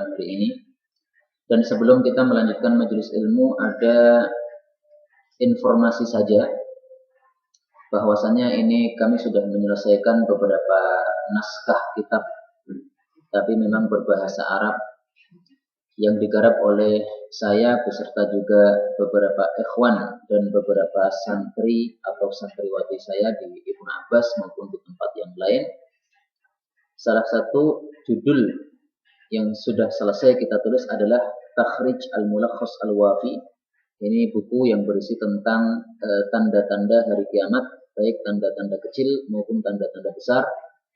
malam hari ini. Dan sebelum kita melanjutkan majelis ilmu, ada informasi saja bahwasanya ini kami sudah menyelesaikan beberapa naskah kitab, tapi memang berbahasa Arab yang digarap oleh saya beserta juga beberapa ikhwan dan beberapa santri atau santriwati saya di Ibnu Abbas maupun di tempat yang lain. Salah satu judul yang sudah selesai kita tulis adalah Takhrij Al-Mulakhas Al-Wafi. Ini buku yang berisi tentang tanda-tanda hari kiamat, baik tanda-tanda kecil maupun tanda-tanda besar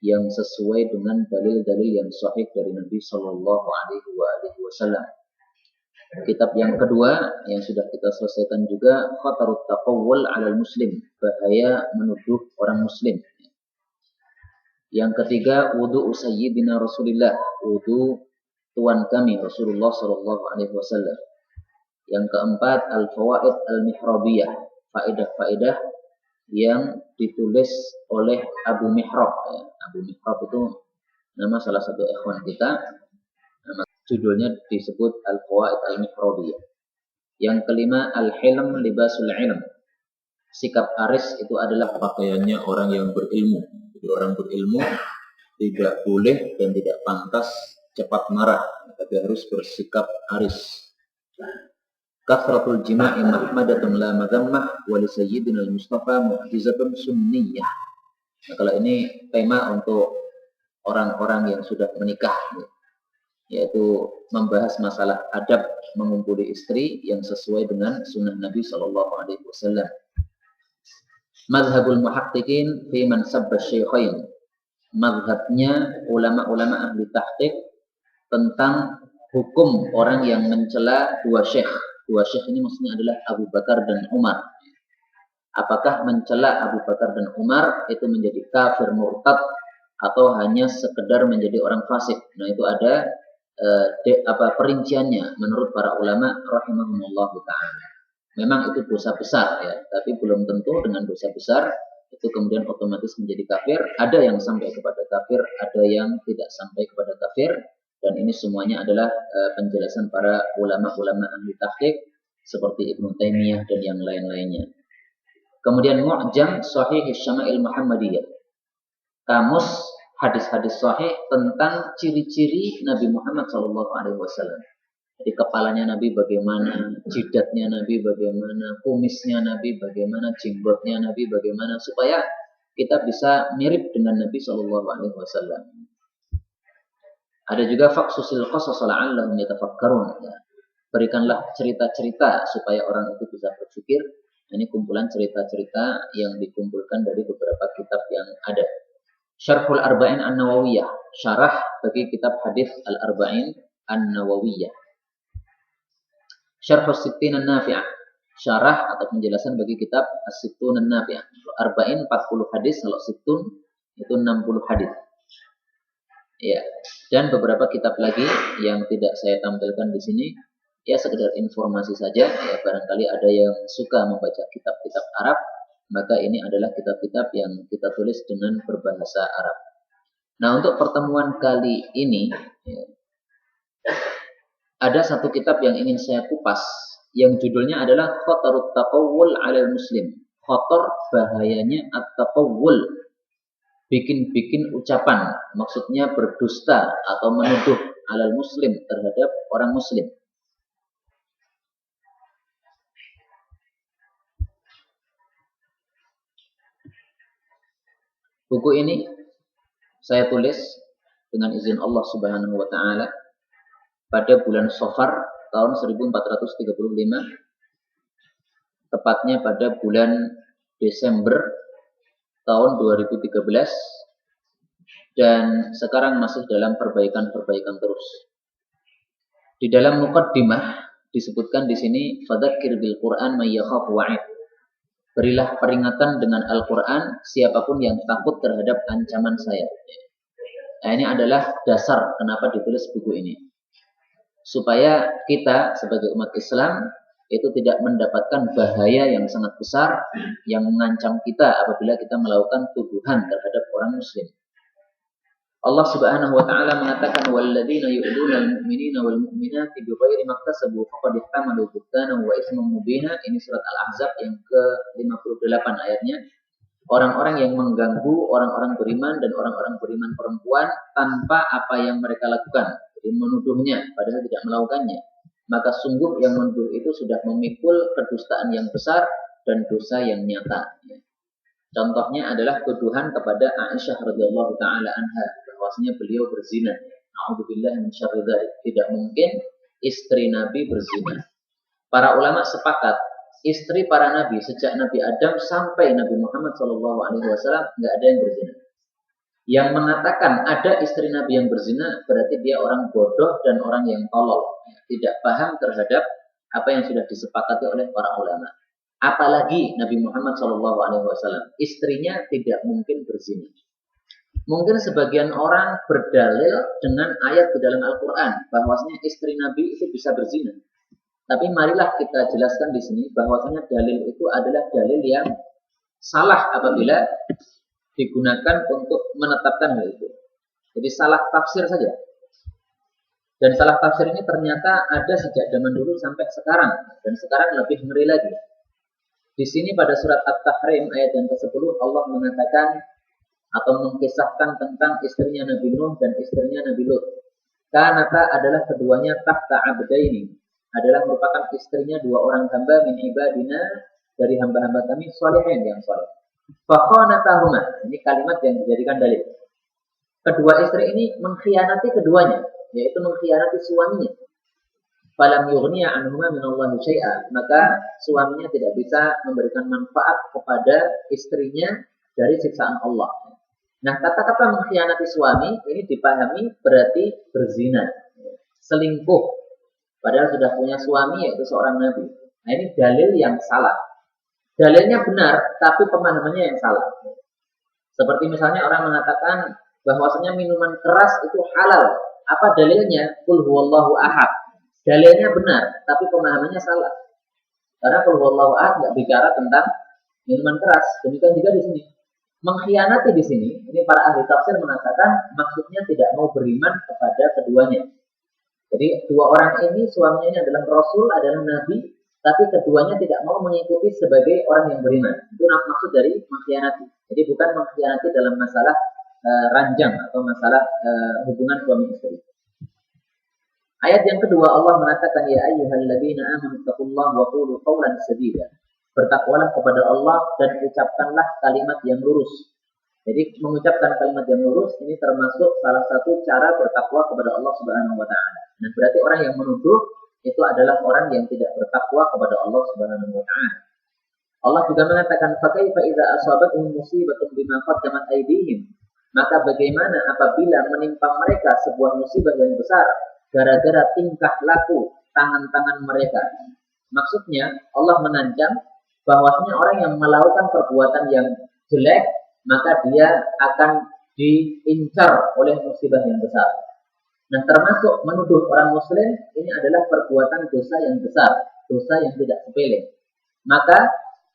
yang sesuai dengan dalil-dalil yang sahih dari Nabi Shallallahu Alaihi Wasallam. Kitab yang kedua yang sudah kita selesaikan juga, Khatarut Taqawwul 'alal Muslim, bahaya menuduh orang Muslim. Yang ketiga, Wudu Sayyidina Rasulillah, wudu Tuan kami Rasulullah Shallallahu Alaihi Wasallam. Yang keempat, Al-Fawaid Al-Mihrabiyah, faedah-faedah yang ditulis oleh Abu Mihrab. Abu Mihrab itu nama salah satu ikhwan kita. Nama judulnya disebut Al-Fawaid Al-Mihrabiyah. Yang kelima, Al-Hilm Libasul Ilm. Sikap aris itu adalah pakaiannya orang yang berilmu. Jadi orang berilmu tidak boleh dan tidak pantas cepat marah, tapi harus bersikap aris. Kathratul jima'i mahmadatun la madhammah wa li sayyidina al-Mustafa mu'jizatun sunniyah. Nah, kalau ini tema untuk orang-orang yang sudah menikah, yaitu membahas masalah adab mengumpuli istri yang sesuai dengan sunnah Nabi Sallallahu Alaihi Wasallam. Mazhabul muhaqqiqin fi man sabba syaikhain. Mazhabnya ulama-ulama ahli tahqiq tentang hukum orang yang mencela dua syekh. Dua syekh ini maksudnya adalah Abu Bakar dan Umar. Apakah mencela Abu Bakar dan Umar itu menjadi kafir murtad atau hanya sekedar menjadi orang fasik? Nah, itu ada perinciannya menurut para ulama rahimahumullah taala. Memang itu dosa besar ya, tapi belum tentu dengan dosa besar itu kemudian otomatis menjadi kafir. Ada yang sampai kepada kafir, ada yang tidak sampai kepada kafir. Dan ini semuanya adalah penjelasan para ulama-ulama ahli tahqiq seperti Ibnu Taimiyah dan yang lain-lainnya. Kemudian Mu'jam Sahih Syama'il Muhammadiyah. Kamus hadis-hadis sahih tentang ciri-ciri Nabi Muhammad SAW. Jadi kepalanya Nabi bagaimana, jidatnya Nabi bagaimana, kumisnya Nabi bagaimana, jenggotnya Nabi bagaimana, supaya kita bisa mirip dengan Nabi SAW. Ada juga faksusil qasas la'allahum yatafakkarun. Ya. Berikanlah cerita-cerita supaya orang itu bisa berpikir. Ini kumpulan cerita-cerita yang dikumpulkan dari beberapa kitab yang ada. Syarhul Arba'in An-Nawawiyah, syarah bagi kitab hadis Al-Arba'in An-Nawawiyah. Syarhus Sittin An-Nafi'ah, syarah atau penjelasan bagi kitab As-Sittun An-Nafi'ah. Arba'in 40 hadis, kalau Sittun itu 60 hadis. Ya, dan beberapa kitab lagi yang tidak saya tampilkan di sini, ya sekedar informasi saja. Ya, barangkali ada yang suka membaca kitab-kitab Arab, maka ini adalah kitab-kitab yang kita tulis dengan berbahasa Arab. Nah, untuk pertemuan kali ini, ya, ada satu kitab yang ingin saya kupas, yang judulnya adalah Khatarut Taqawwul 'alal Muslim. Khatar, bahayanya at-taqawwul, bikin-bikin ucapan, maksudnya berdusta atau menuduh alal muslim, terhadap orang muslim. Buku ini saya tulis dengan izin Allah Subhanahu wa taala pada bulan Safar tahun 1435, tepatnya pada bulan Desember tahun 2013, dan sekarang masih dalam perbaikan terus. Di dalam muqaddimah disebutkan di sini, fadzakir bil Qur'an may yakhafu wa'id. Berilah peringatan dengan Al-Qur'an siapapun yang takut terhadap ancaman saya. Nah, ini adalah dasar kenapa ditulis buku ini. Supaya kita sebagai umat Islam itu tidak mendapatkan bahaya yang sangat besar yang mengancam kita apabila kita melakukan tuduhan terhadap orang muslim. Allah Subhanahu wa taala mengatakan walladzina yu'duna al-mu'minina wal mu'minati bighairi maktasabu faqad ihtamalu buhtanan wa isman mubina. Ini surat Al-Ahzab yang ke-58 ayatnya. Orang-orang yang mengganggu orang-orang beriman dan orang-orang beriman perempuan tanpa apa yang mereka lakukan, jadi menuduhnya padahal tidak melakukannya, maka sungguh yang menuduh itu sudah memikul kedustaan yang besar dan dosa yang nyata. Contohnya adalah tuduhan kepada Aisyah radhiyallahu taala anha bahwasanya beliau berzina. A'udzubillahi min syarri dzalik. Tidak mungkin istri Nabi berzina. Para ulama sepakat istri para nabi sejak Nabi Adam sampai Nabi Muhammad SAW nggak ada yang berzina. Yang mengatakan ada istri Nabi yang berzina berarti dia orang bodoh dan orang yang tolol, tidak paham terhadap apa yang sudah disepakati oleh para ulama. Apalagi Nabi Muhammad SAW, istrinya tidak mungkin berzina. Mungkin sebagian orang berdalil dengan ayat di dalam Al-Quran bahwasanya istri Nabi itu bisa berzina. Tapi marilah kita jelaskan di sini bahwasanya dalil itu adalah dalil yang salah apabila digunakan untuk menetapkan hal itu. Jadi salah tafsir saja. Dan salah tafsir ini ternyata ada sejak zaman dulu sampai sekarang. Dan sekarang lebih ngeri lagi. Di sini pada surat At-Tahrim ayat yang ke-10 Allah mengatakan atau mengkisahkan tentang istrinya Nabi Nuh dan istrinya Nabi Lut. Kanata adalah keduanya tahta abdaini, adalah merupakan istrinya dua orang hamba min ibadina, dari hamba-hamba kami sholihin yang sholih. Fakhanatahuma, ini kalimat yang dijadikan dalil. Kedua istri ini mengkhianati keduanya, yaitu mengkhianati suaminya. Falam yughniya anhuma minallahi syai'a, maka suaminya tidak bisa memberikan manfaat kepada istrinya dari siksaan Allah. Nah, kata-kata mengkhianati suami ini dipahami berarti berzina, selingkuh, padahal sudah punya suami yaitu seorang nabi. Nah, ini dalil yang salah. Dalilnya benar, tapi pemahamannya yang salah. Seperti misalnya orang mengatakan bahwasanya minuman keras itu halal. Apa dalilnya? Qul huwallahu ahad. Dalilnya benar, tapi pemahamannya salah. Karena qul huwallahu ahad nggak bicara tentang minuman keras. Demikian juga di sini. Mengkhianati di sini, ini para ahli tafsir mengatakan maksudnya tidak mau beriman kepada keduanya. Jadi dua orang ini suaminya ini adalah Rasul, adalah Nabi, tapi keduanya tidak mau mengikuti sebagai orang yang beriman. Itu maksud dari mengkhianati. Jadi bukan mengkhianati dalam masalah ranjang atau masalah hubungan suami istri. Ayat yang kedua Allah mengatakan ya ayyuhalladzina amanu taqullaha wa qulu qawlan sadida. Bertakwalah kepada Allah dan ucapkanlah kalimat yang lurus. Jadi mengucapkan kalimat yang lurus ini termasuk salah satu cara bertakwa kepada Allah Subhanahu wa taala. Nah, berarti orang yang menuduh itu adalah orang yang tidak bertakwa kepada Allah Subhanahu wa taala. Allah juga mengatakan fakaifa idza asabatuhum musibatun bima qaddamat aydihim. Maka bagaimana apabila menimpa mereka sebuah musibah yang besar gara-gara tingkah laku tangan-tangan mereka. Maksudnya Allah mengancam bahwasanya orang yang melakukan perbuatan yang jelek maka dia akan diincar oleh musibah yang besar. Nah, termasuk menuduh orang muslim ini adalah perbuatan dosa yang besar, dosa yang tidak sepele. Maka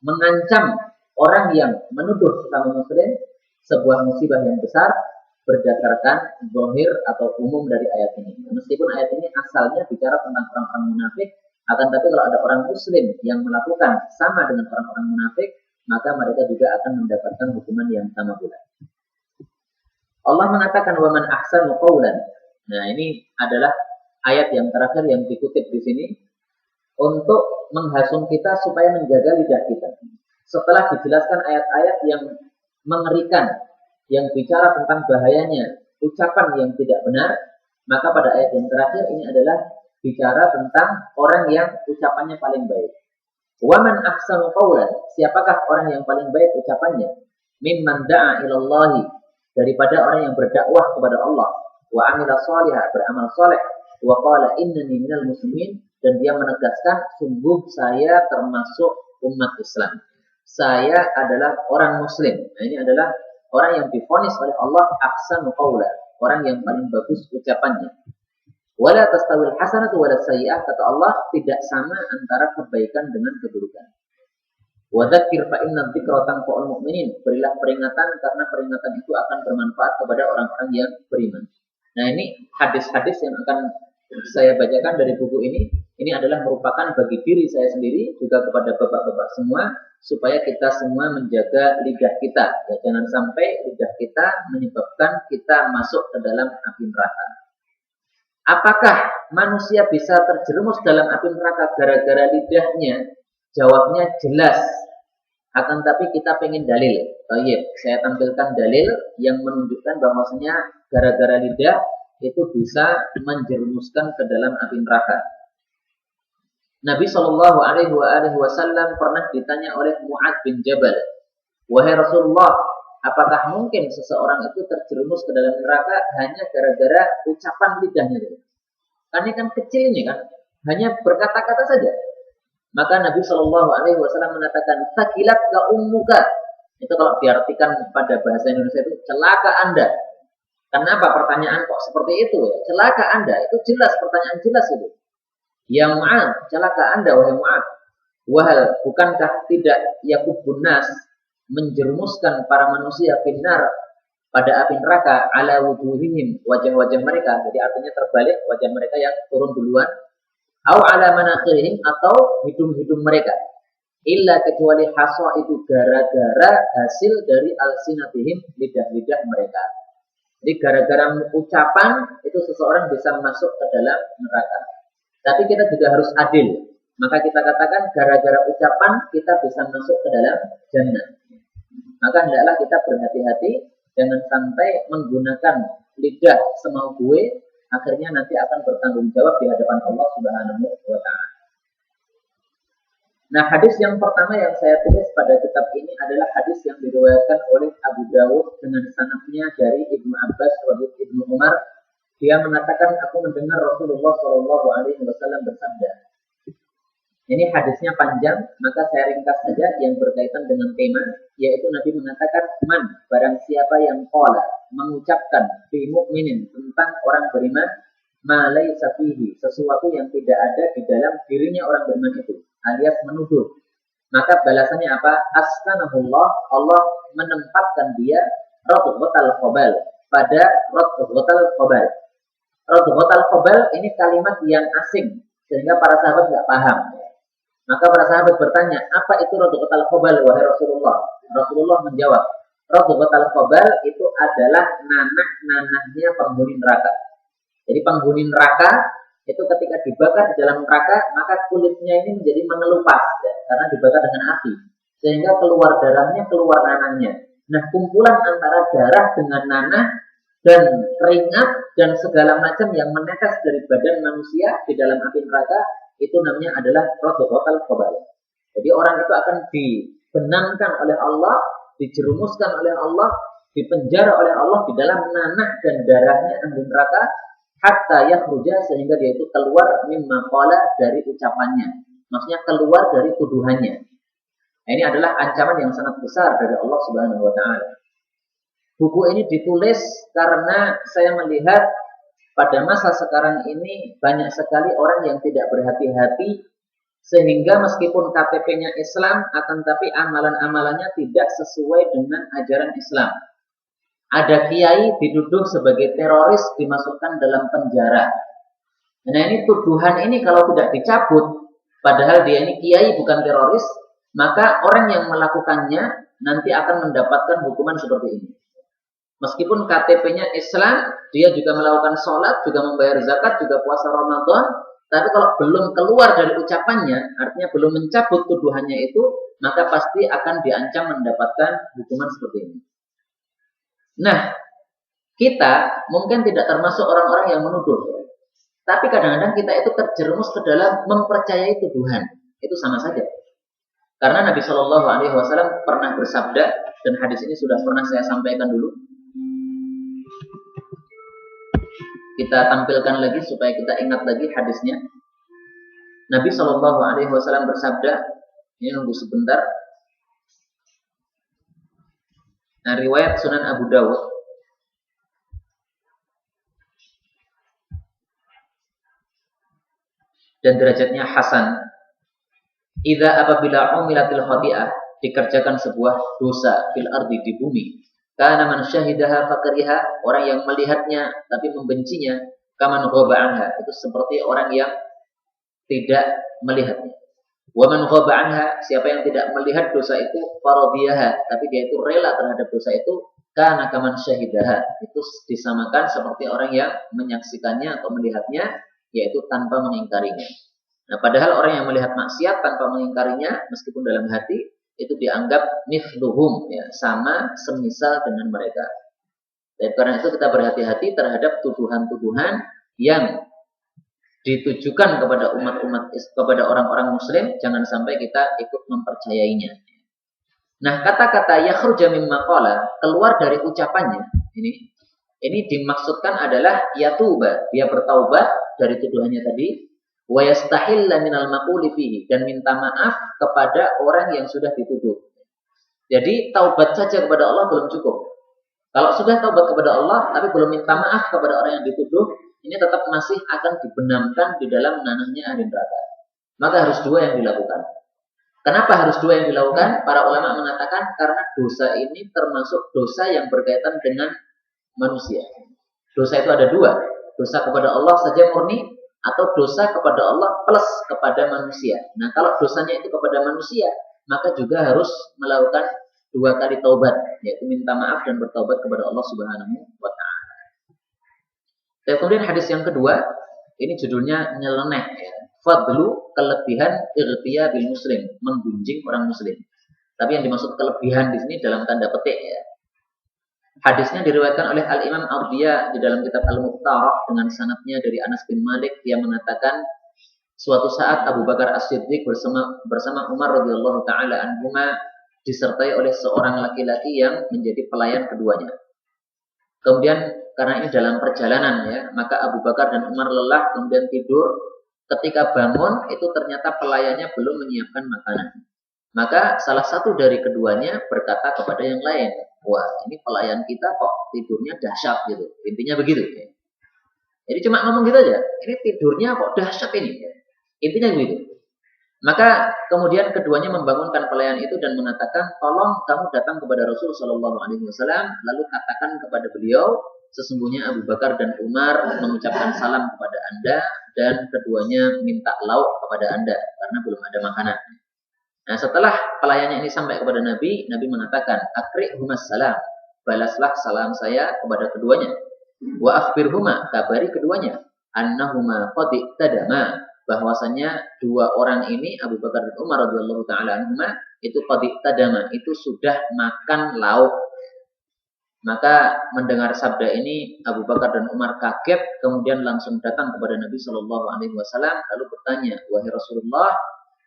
mengancam orang yang menuduh sesama muslim sebuah musibah yang besar berdasarkan zahir atau umum dari ayat ini. Meskipun ayat ini asalnya bicara tentang orang-orang munafik, akan tapi kalau ada orang muslim yang melakukan sama dengan orang-orang munafik, maka mereka juga akan mendapatkan hukuman yang sama pula. Allah mengatakan waman ahsanu qawlan. Nah, ini adalah ayat yang terakhir yang dikutip di sini untuk menghasung kita supaya menjaga lidah kita. Setelah dijelaskan ayat-ayat yang mengerikan, yang bicara tentang bahayanya ucapan yang tidak benar, maka pada ayat yang terakhir ini adalah bicara tentang orang yang ucapannya paling baik. Waman ahsanu qawlan, siapakah orang yang paling baik ucapannya? Mimman da'a ilallahi, daripada orang yang berdakwah kepada Allah, wa amila shalihah, beramal saleh, wa qala innani minal muslimin, dan dia menegaskan sungguh saya termasuk umat Islam. Saya adalah orang muslim. Nah, ini adalah orang yang divonis oleh Allah ahsanu qawlan, orang yang paling bagus ucapannya. Wala tastawil hasanatu wala sayyi'ah, kata Allah, tidak sama antara kebaikan dengan keburukan. Wa dzakir fa inna dzikra tanfa'ul mu'minin. Berilah peringatan karena peringatan itu akan bermanfaat kepada orang-orang yang beriman. Nah, ini hadis-hadis yang akan saya bacakan dari buku ini adalah merupakan bagi diri saya sendiri juga kepada bapak-bapak semua supaya kita semua menjaga lidah kita. Ya, jangan sampai lidah kita menyebabkan kita masuk ke dalam api neraka. Apakah manusia bisa terjerumus dalam api neraka gara-gara lidahnya? Jawabnya jelas. Akan tapi kita pengen dalil. Baik, saya tampilkan dalil yang menunjukkan bahwasanya gara-gara lidah itu bisa menjerumuskan ke dalam api neraka. Nabi Shallallahu Alaihi Wasallam pernah ditanya oleh Mu'adz bin Jabal, wahai Rasulullah, apakah mungkin seseorang itu terjerumus ke dalam neraka hanya gara-gara ucapan lidahnya? Karena kan kecil ini kan, hanya berkata-kata saja. Maka Nabi Shallallahu Alaihi Wasallam mengatakan, sakilat ka ummuka. Itu kalau diartikan pada bahasa Indonesia itu celaka Anda. Kenapa pertanyaan kok seperti itu ya? Celaka Anda, itu jelas, pertanyaan jelas itu. Ya Mu'adz, celaka Anda wahai Mu'adz. Wahal, bukankah tidak yakubun nas menjerumuskan para manusia finnar pada api neraka ala wujuhihim, wajah-wajah mereka. Jadi artinya terbalik, wajah mereka yang turun duluan. Au ala manakhirihim, atau hidung-hidung mereka. Illa kecuali haswa itu gara-gara hasil dari alsinatihim, lidah-lidah mereka. Jadi gara-gara ucapan itu seseorang bisa masuk ke dalam neraka. Tapi kita juga harus adil. Maka kita katakan gara-gara ucapan kita bisa masuk ke dalam jannah. Maka hendaklah kita berhati-hati, jangan sampai menggunakan lidah semau gue, akhirnya nanti akan bertanggung jawab di hadapan Allah Subhanahu wa Ta'ala. Nah, hadis yang pertama yang saya tulis pada kitab ini adalah hadis yang diriwayatkan oleh Abu Dawud dengan sanadnya dari Ibnu Abbas radhiyallahu Ibnu Umar. Dia mengatakan, aku mendengar Rasulullah Shallallahu Alaihi Wasallam bersabda. Ini hadisnya panjang, maka saya ringkas saja yang berkaitan dengan tema, yaitu Nabi mengatakan, man, barang siapa yang qala, mengucapkan fi mu'minin, tentang orang beriman, ma laysa fihi, sesuatu yang tidak ada di dalam dirinya orang beriman itu, alias menuduh. Maka balasannya apa? Askanahullah, Allah menempatkan dia radghatal qabal, pada radghatal qabal. Radghatal qabal ini kalimat yang asing, sehingga para sahabat nggak paham. Maka para sahabat bertanya, apa itu radghatal qabal wahai Rasulullah? Rasulullah menjawab, radghatal qabal itu adalah nanah-nanahnya penghuni neraka. Jadi penghuni neraka itu ketika dibakar di dalam neraka, maka kulitnya ini menjadi mengelupas ya, karena dibakar dengan api, sehingga keluar darahnya, keluar nanahnya. Nah, kumpulan antara darah dengan nanah dan keringat dan segala macam yang menetes dari badan manusia di dalam api neraka, itu namanya adalah radghatal qabal. Jadi orang itu akan dibenamkan oleh Allah, dijerumuskan oleh Allah, dipenjara oleh Allah di dalam nanah dan darahnya ahli neraka, hatta yakhruja, sehingga dia itu keluar mimma qala, dari ucapannya. Maksudnya keluar dari tuduhannya. Nah, ini adalah ancaman yang sangat besar dari Allah Subhanahu wa Ta'ala. Buku ini ditulis karena saya melihat pada masa sekarang ini banyak sekali orang yang tidak berhati-hati, sehingga meskipun KTP-nya Islam, akan tapi amalan-amalannya tidak sesuai dengan ajaran Islam. Ada kiai dituduh sebagai teroris, dimasukkan dalam penjara. Nah, ini tuduhan ini kalau tidak dicabut, padahal dia ini kiai bukan teroris, maka orang yang melakukannya nanti akan mendapatkan hukuman seperti ini. Meskipun KTP-nya Islam, dia juga melakukan sholat, juga membayar zakat, juga puasa Ramadan, tapi kalau belum keluar dari ucapannya, artinya belum mencabut tuduhannya itu, maka pasti akan diancam mendapatkan hukuman seperti ini. Nah, kita mungkin tidak termasuk orang-orang yang menuduh, tapi kadang-kadang kita itu terjerumus ke dalam mempercayai tuduhan. Itu sama saja. Karena Nabi Shallallahu Alaihi Wasallam pernah bersabda, dan hadis ini sudah pernah saya sampaikan dulu. Kita tampilkan lagi supaya kita ingat lagi hadisnya. Nabi Shallallahu Alaihi Wasallam bersabda, ini nunggu sebentar. Nah, riwayat Sunan Abu Dawud. Dan derajatnya hasan. Apabila umilatil khati'ah, dikerjakan sebuah dosa fil ardi di bumi, kana man syahidaha fakariha, orang yang melihatnya tapi membencinya, kaman ghaba anha, itu seperti orang yang tidak melihatnya. Wa man ghaba anha, siapa yang tidak melihat dosa itu, faradiyaha, tapi dia itu rela terhadap dosa itu, kana kaman syahidaha, itu disamakan seperti orang yang menyaksikannya atau melihatnya, yaitu tanpa mengingkarinya. Nah, padahal orang yang melihat maksiat tanpa mengingkarinya, meskipun dalam hati, itu dianggap mithluhum, ya, sama semisal dengan mereka. Dan karena itu kita berhati-hati terhadap tuduhan-tuduhan yang ditujukan kepada umat-umat, kepada orang-orang muslim, jangan sampai kita ikut mempercayainya. Nah, kata-kata yakhruja mimma qala, keluar dari ucapannya, ini dimaksudkan adalah yatuba, dia bertaubat dari tuduhannya tadi, wa yastahilla minal maquli fihi, dan minta maaf kepada orang yang sudah dituduh. Jadi taubat saja kepada Allah belum cukup. Kalau sudah taubat kepada Allah tapi belum minta maaf kepada orang yang dituduh, ini tetap masih akan dibenamkan di dalam nanahnya ahli neraka. Maka harus dua yang dilakukan. Kenapa harus dua yang dilakukan? Para ulama mengatakan karena dosa ini termasuk dosa yang berkaitan dengan manusia. Dosa itu ada dua, dosa kepada Allah saja murni, atau dosa kepada Allah plus kepada manusia. Nah, kalau dosanya itu kepada manusia, maka juga harus melakukan dua kali taubat, yaitu minta maaf dan bertaubat kepada Allah Subhanahu wa taala. Dan kemudian hadis yang kedua, ini judulnya nyeleneh, ya. Fadlu, kelebihan irtiya bil muslim, menggunjing orang muslim. Tapi yang dimaksud kelebihan di sini dalam tanda petik, ya. Hadisnya diriwayatkan oleh Al-Imam Ardiya di dalam kitab Al-Mukhtarah dengan sanadnya dari Anas bin Malik yang mengatakan suatu saat Abu Bakar As-Siddiq bersama Umar radhiyallahu taala anhuma disertai oleh seorang laki-laki yang menjadi pelayan keduanya. Kemudian karena ini dalam perjalanan, ya, maka Abu Bakar dan Umar lelah kemudian tidur. Ketika bangun itu ternyata pelayannya belum menyiapkan makanan. Maka salah satu dari keduanya berkata kepada yang lain, wah, ini pelayan kita kok tidurnya dahsyat gitu. Intinya begitu. Ya. Jadi cuma ngomong gitu aja. Ini tidurnya kok dahsyat ini. Ya. Intinya begitu. Maka kemudian keduanya membangunkan pelayan itu dan mengatakan, tolong kamu datang kepada Rasul Shallallahu Alaihi Wasallam, lalu katakan kepada beliau, sesungguhnya Abu Bakar dan Umar mengucapkan salam kepada Anda dan keduanya minta lauk kepada Anda karena belum ada makanan. Nah, setelah pelayannya ini sampai kepada Nabi, Nabi mengatakan, "Aqri'humas salam." Balaslah salam saya kepada keduanya. Wa akhbirhuma, kabari keduanya, annahuma qad iqtadama, bahwasanya dua orang ini Abu Bakar dan Umar radhiyallahu taala anhuma itu qad iqtadama, itu sudah makan lauk. Maka mendengar sabda ini Abu Bakar dan Umar kaget, kemudian langsung datang kepada Nabi Shallallahu alaihi wasallam lalu bertanya, "Wahai Rasulullah,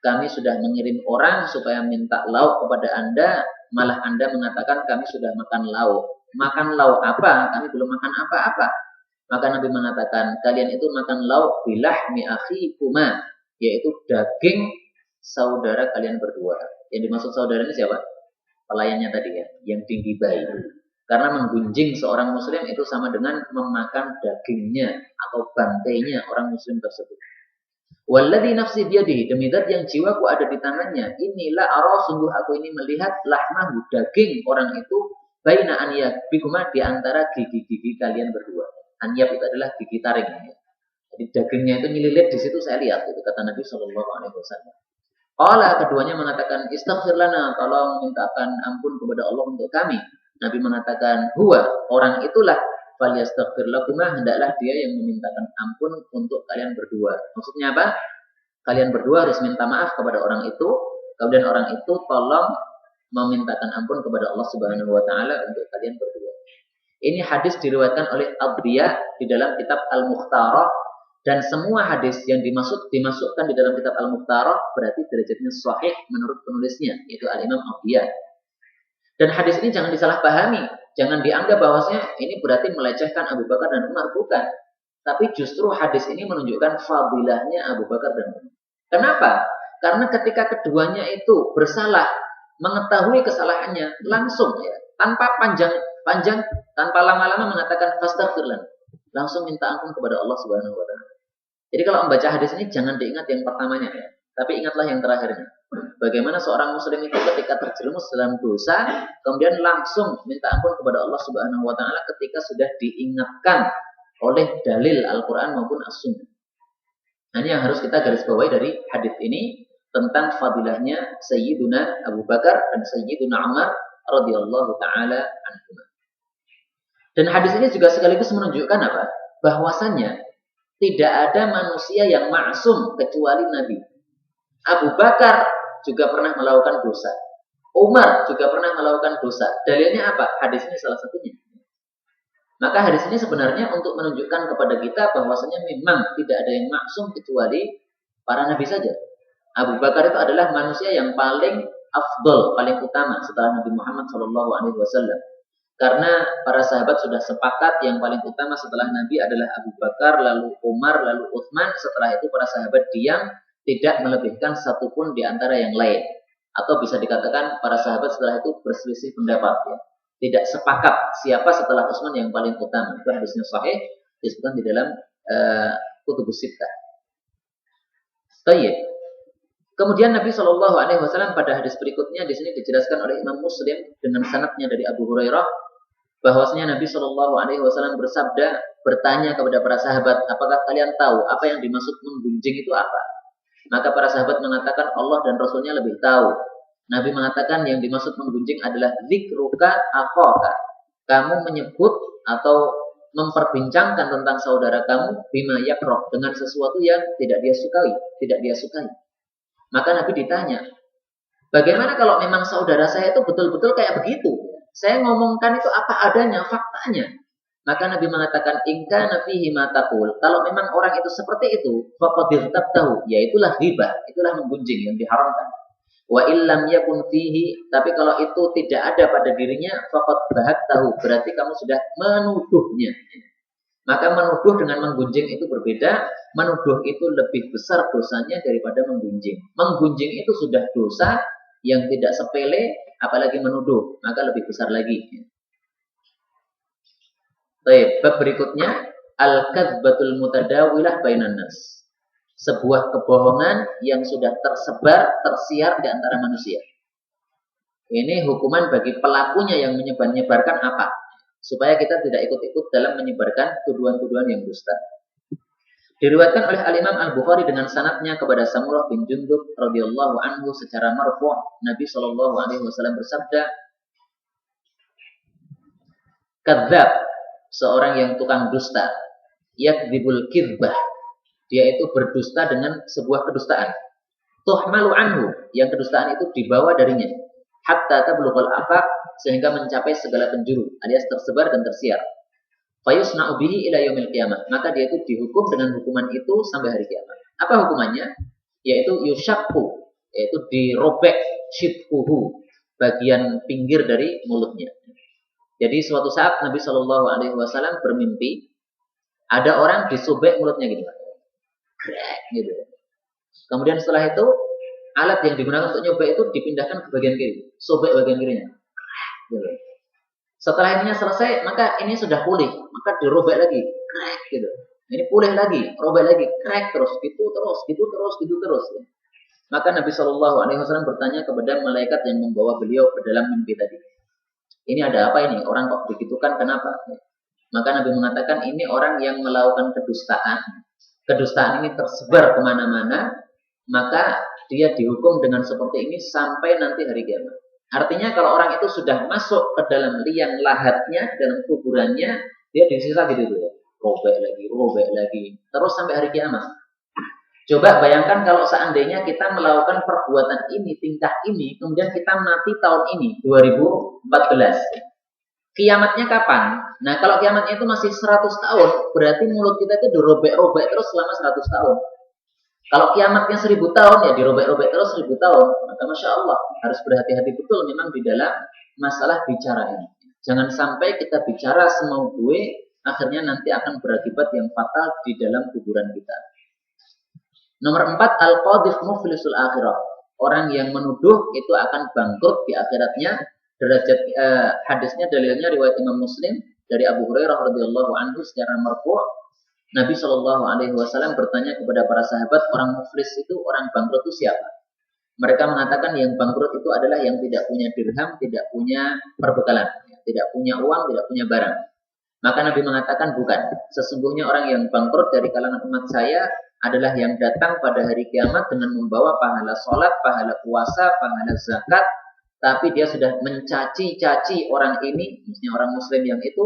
kami sudah mengirim orang supaya minta lauk kepada Anda, malah Anda mengatakan kami sudah makan lauk. Makan lauk apa? Kami belum makan apa-apa." Maka Nabi mengatakan, kalian itu makan lauk bilahmi akhikuma, yaitu daging saudara kalian berdua. Yang dimaksud saudara ini siapa? Pelayannya tadi, ya, yang tinggi bayi. Karena menggunjing seorang muslim itu sama dengan memakan dagingnya atau bantainya orang muslim tersebut. Walladzi nafsi biyadihi, demi zat yang jiwaku ada di tangannya, inilah ara, sungguh aku ini melihat lahmahu, daging orang itu, baina aniyab bikuma, di antara gigi-gigi kalian berdua. Aniyab itu adalah gigi taring. Jadi dagingnya itu nyelilit di situ, saya lihat, itu kata Nabi Shallallahu alaihi wasallam. Qala, keduanya mengatakan, istaghfir lana, tolong mintakan ampun kepada Allah untuk kami. Nabi mengatakan, huwa, orang itulah, falyastaghfir lakuma, hendaklah dia yang memintakan ampun untuk kalian berdua. Maksudnya apa? Kalian berdua harus minta maaf kepada orang itu, kemudian orang itu tolong memintakan ampun kepada Allah Subhanahu wa taala untuk kalian berdua. Ini hadis diriwayatkan oleh Abdiyah di dalam kitab Al-Mukhtarah, dan semua hadis yang dimasukkan di dalam kitab Al-Mukhtarah berarti derajatnya sahih menurut penulisnya, yaitu Al-Imam Abdiyah. Dan hadis ini jangan disalahpahami. Jangan dianggap bahwasanya ini berarti melecehkan Abu Bakar dan Umar, bukan. Tapi justru hadis ini menunjukkan fadilahnya Abu Bakar dan Umar. Kenapa? Karena ketika keduanya itu bersalah, mengetahui kesalahannya, langsung, ya, tanpa panjang, tanpa lama-lama mengatakan fastaghfirlan, langsung minta ampun kepada Allah Subhanahu wa taala. Jadi kalau membaca hadis ini jangan diingat yang pertamanya, ya, tapi ingatlah yang terakhirnya. Bagaimana seorang muslim itu ketika terjerumus dalam dosa, kemudian langsung minta ampun kepada Allah Subhanahu wa taala ketika sudah diingatkan oleh dalil Al-Qur'an maupun As-Sunnah. Nah, ini yang harus kita garis bawahi dari hadis ini tentang fadilahnya Sayyiduna Abu Bakar dan Sayyiduna Umar radhiyallahu taala anhum. Dan hadis ini juga sekaligus menunjukkan apa? Bahwasanya tidak ada manusia yang maksum kecuali Nabi. Abu Bakar juga pernah melakukan dosa. Umar juga pernah melakukan dosa. Dalilnya apa? Hadis ini salah satunya. Maka hadis ini sebenarnya untuk menunjukkan kepada kita bahwasanya memang tidak ada yang maksum kecuali para nabi saja. Abu Bakar itu adalah manusia yang paling afdol, paling utama setelah Nabi Muhammad SAW. Karena para sahabat sudah sepakat yang paling utama setelah Nabi adalah Abu Bakar, lalu Umar, lalu Utsman. Setelah itu para sahabat diam, tidak melebihkan satupun di antara yang lain. Atau bisa dikatakan para sahabat setelah itu berselisih pendapat. Ya. Tidak sepakat siapa setelah Utsman yang paling utama. Itu hadisnya sahih, disebutkan di dalam Kutubus Sittah. Baik. Kemudian Nabi Shallallahu Alaihi Wasallam pada hadis berikutnya di sini dijelaskan oleh Imam Muslim dengan sanadnya dari Abu Hurairah bahwasanya Nabi Shallallahu Alaihi Wasallam bersabda, bertanya kepada para sahabat, apakah kalian tahu apa yang dimaksud menggunjing itu apa? Maka para sahabat mengatakan Allah dan Rasulnya lebih tahu. Nabi mengatakan yang dimaksud menggunjing adalah zikruka akhaka. Kamu menyebut atau memperbincangkan tentang saudara kamu bima yakrah, dengan sesuatu yang tidak dia sukai. Maka Nabi ditanya, bagaimana kalau memang saudara saya itu betul-betul kayak begitu? Saya ngomongkan itu apa adanya, faktanya. Maka Nabi mengatakan, ingka nafihi ma taqul. Kalau memang orang itu seperti itu, faqad tahu, yaitulah ghibah, itulah menggunjing yang diharamkan. Wa illam yakun fihi, tapi kalau itu tidak ada pada dirinya, faqad tahu, berarti kamu sudah menuduhnya. Maka menuduh dengan menggunjing itu berbeda. Menuduh itu lebih besar dosanya daripada menggunjing. Menggunjing itu sudah dosa yang tidak sepele, apalagi menuduh, maka lebih besar lagi. Baik, bab berikutnya al-kadzbatul mutadawilah bainan nas. Sebuah kebohongan yang sudah tersebar, tersiar di antara manusia. Ini hukuman bagi pelakunya yang menyebarkan apa? Supaya kita tidak ikut-ikut dalam menyebarkan tuduhan-tuduhan yang dusta. Diriwayatkan oleh Al-Imam Al-Bukhari dengan sanadnya kepada Samurah bin Jundub radhiyallahu anhu secara marfu', Nabi sallallahu alaihi wasallam bersabda, kadzab, seorang yang tukang dusta, yakdzibul kidzbah, dia itu berdusta dengan sebuah kedustaan. Tuhmalu anhu, yang kedustaan itu dibawa darinya, hatta tablughal afaq, sehingga mencapai segala penjuru, alias tersebar dan tersiar. Fayusna'u bihi ila yaumil qiyamah, maka dia itu dihukum dengan hukuman itu sampai hari kiamat. Apa hukumannya? Yaitu yushakku, yaitu dirobek shidquhu, bagian pinggir dari mulutnya. Jadi suatu saat Nabi Shallallahu Alaihi Wasallam bermimpi ada orang disobek mulutnya gitu, krek gitu. Kemudian setelah itu alat yang digunakan untuk nyobek itu dipindahkan ke bagian kiri, sobek bagian kirinya. Gitu. Setelah ininya selesai, maka ini sudah pulih, maka dirobek lagi, krek gitu. Ini pulih lagi, robek lagi, krek terus, gitu terus. Maka Nabi Shallallahu Alaihi Wasallam bertanya kepada malaikat yang membawa beliau ke dalam mimpi tadi. Ini ada apa ini? Orang kok begitukan? Kenapa? Maka Nabi mengatakan ini orang yang melakukan kedustaan. Kedustaan ini tersebar kemana-mana, maka dia dihukum dengan seperti ini sampai nanti hari kiamat. Artinya kalau orang itu sudah masuk ke dalam liang lahatnya, dalam kuburannya, dia disisa gitu ya. Robek lagi, terus sampai hari kiamat. Coba bayangkan kalau seandainya kita melakukan perbuatan ini, tingkah ini, kemudian kita mati tahun ini, 2014. Kiamatnya kapan? Nah kalau kiamatnya itu masih 100 tahun, berarti mulut kita itu dirobek-robek terus selama 100 tahun. Kalau kiamatnya 1000 tahun, ya dirobek-robek terus 1000 tahun. Maka Masya Allah, harus berhati-hati betul memang di dalam masalah bicara ini. Jangan sampai kita bicara semau gue, akhirnya nanti akan berakibat yang fatal di dalam kuburan kita. Nomor 4, al-qadhif muflisul akhirah. Orang yang menuduh itu akan bangkrut di akhiratnya. Derajat hadisnya dalilnya riwayat Imam Muslim dari Abu Hurairah radhiyallahu anhu secara marfu'. Nabi Shallallahu Alaihi Wasallam bertanya kepada para sahabat, orang muflis itu, orang bangkrut itu siapa? Mereka mengatakan yang bangkrut itu adalah yang tidak punya dirham, tidak punya perbekalan, tidak punya uang, tidak punya barang. Maka Nabi mengatakan bukan. Sesungguhnya orang yang bangkrut dari kalangan umat saya adalah yang datang pada hari kiamat dengan membawa pahala sholat, pahala puasa, pahala zakat, tapi dia sudah mencaci-caci orang ini, maksudnya orang muslim yang itu,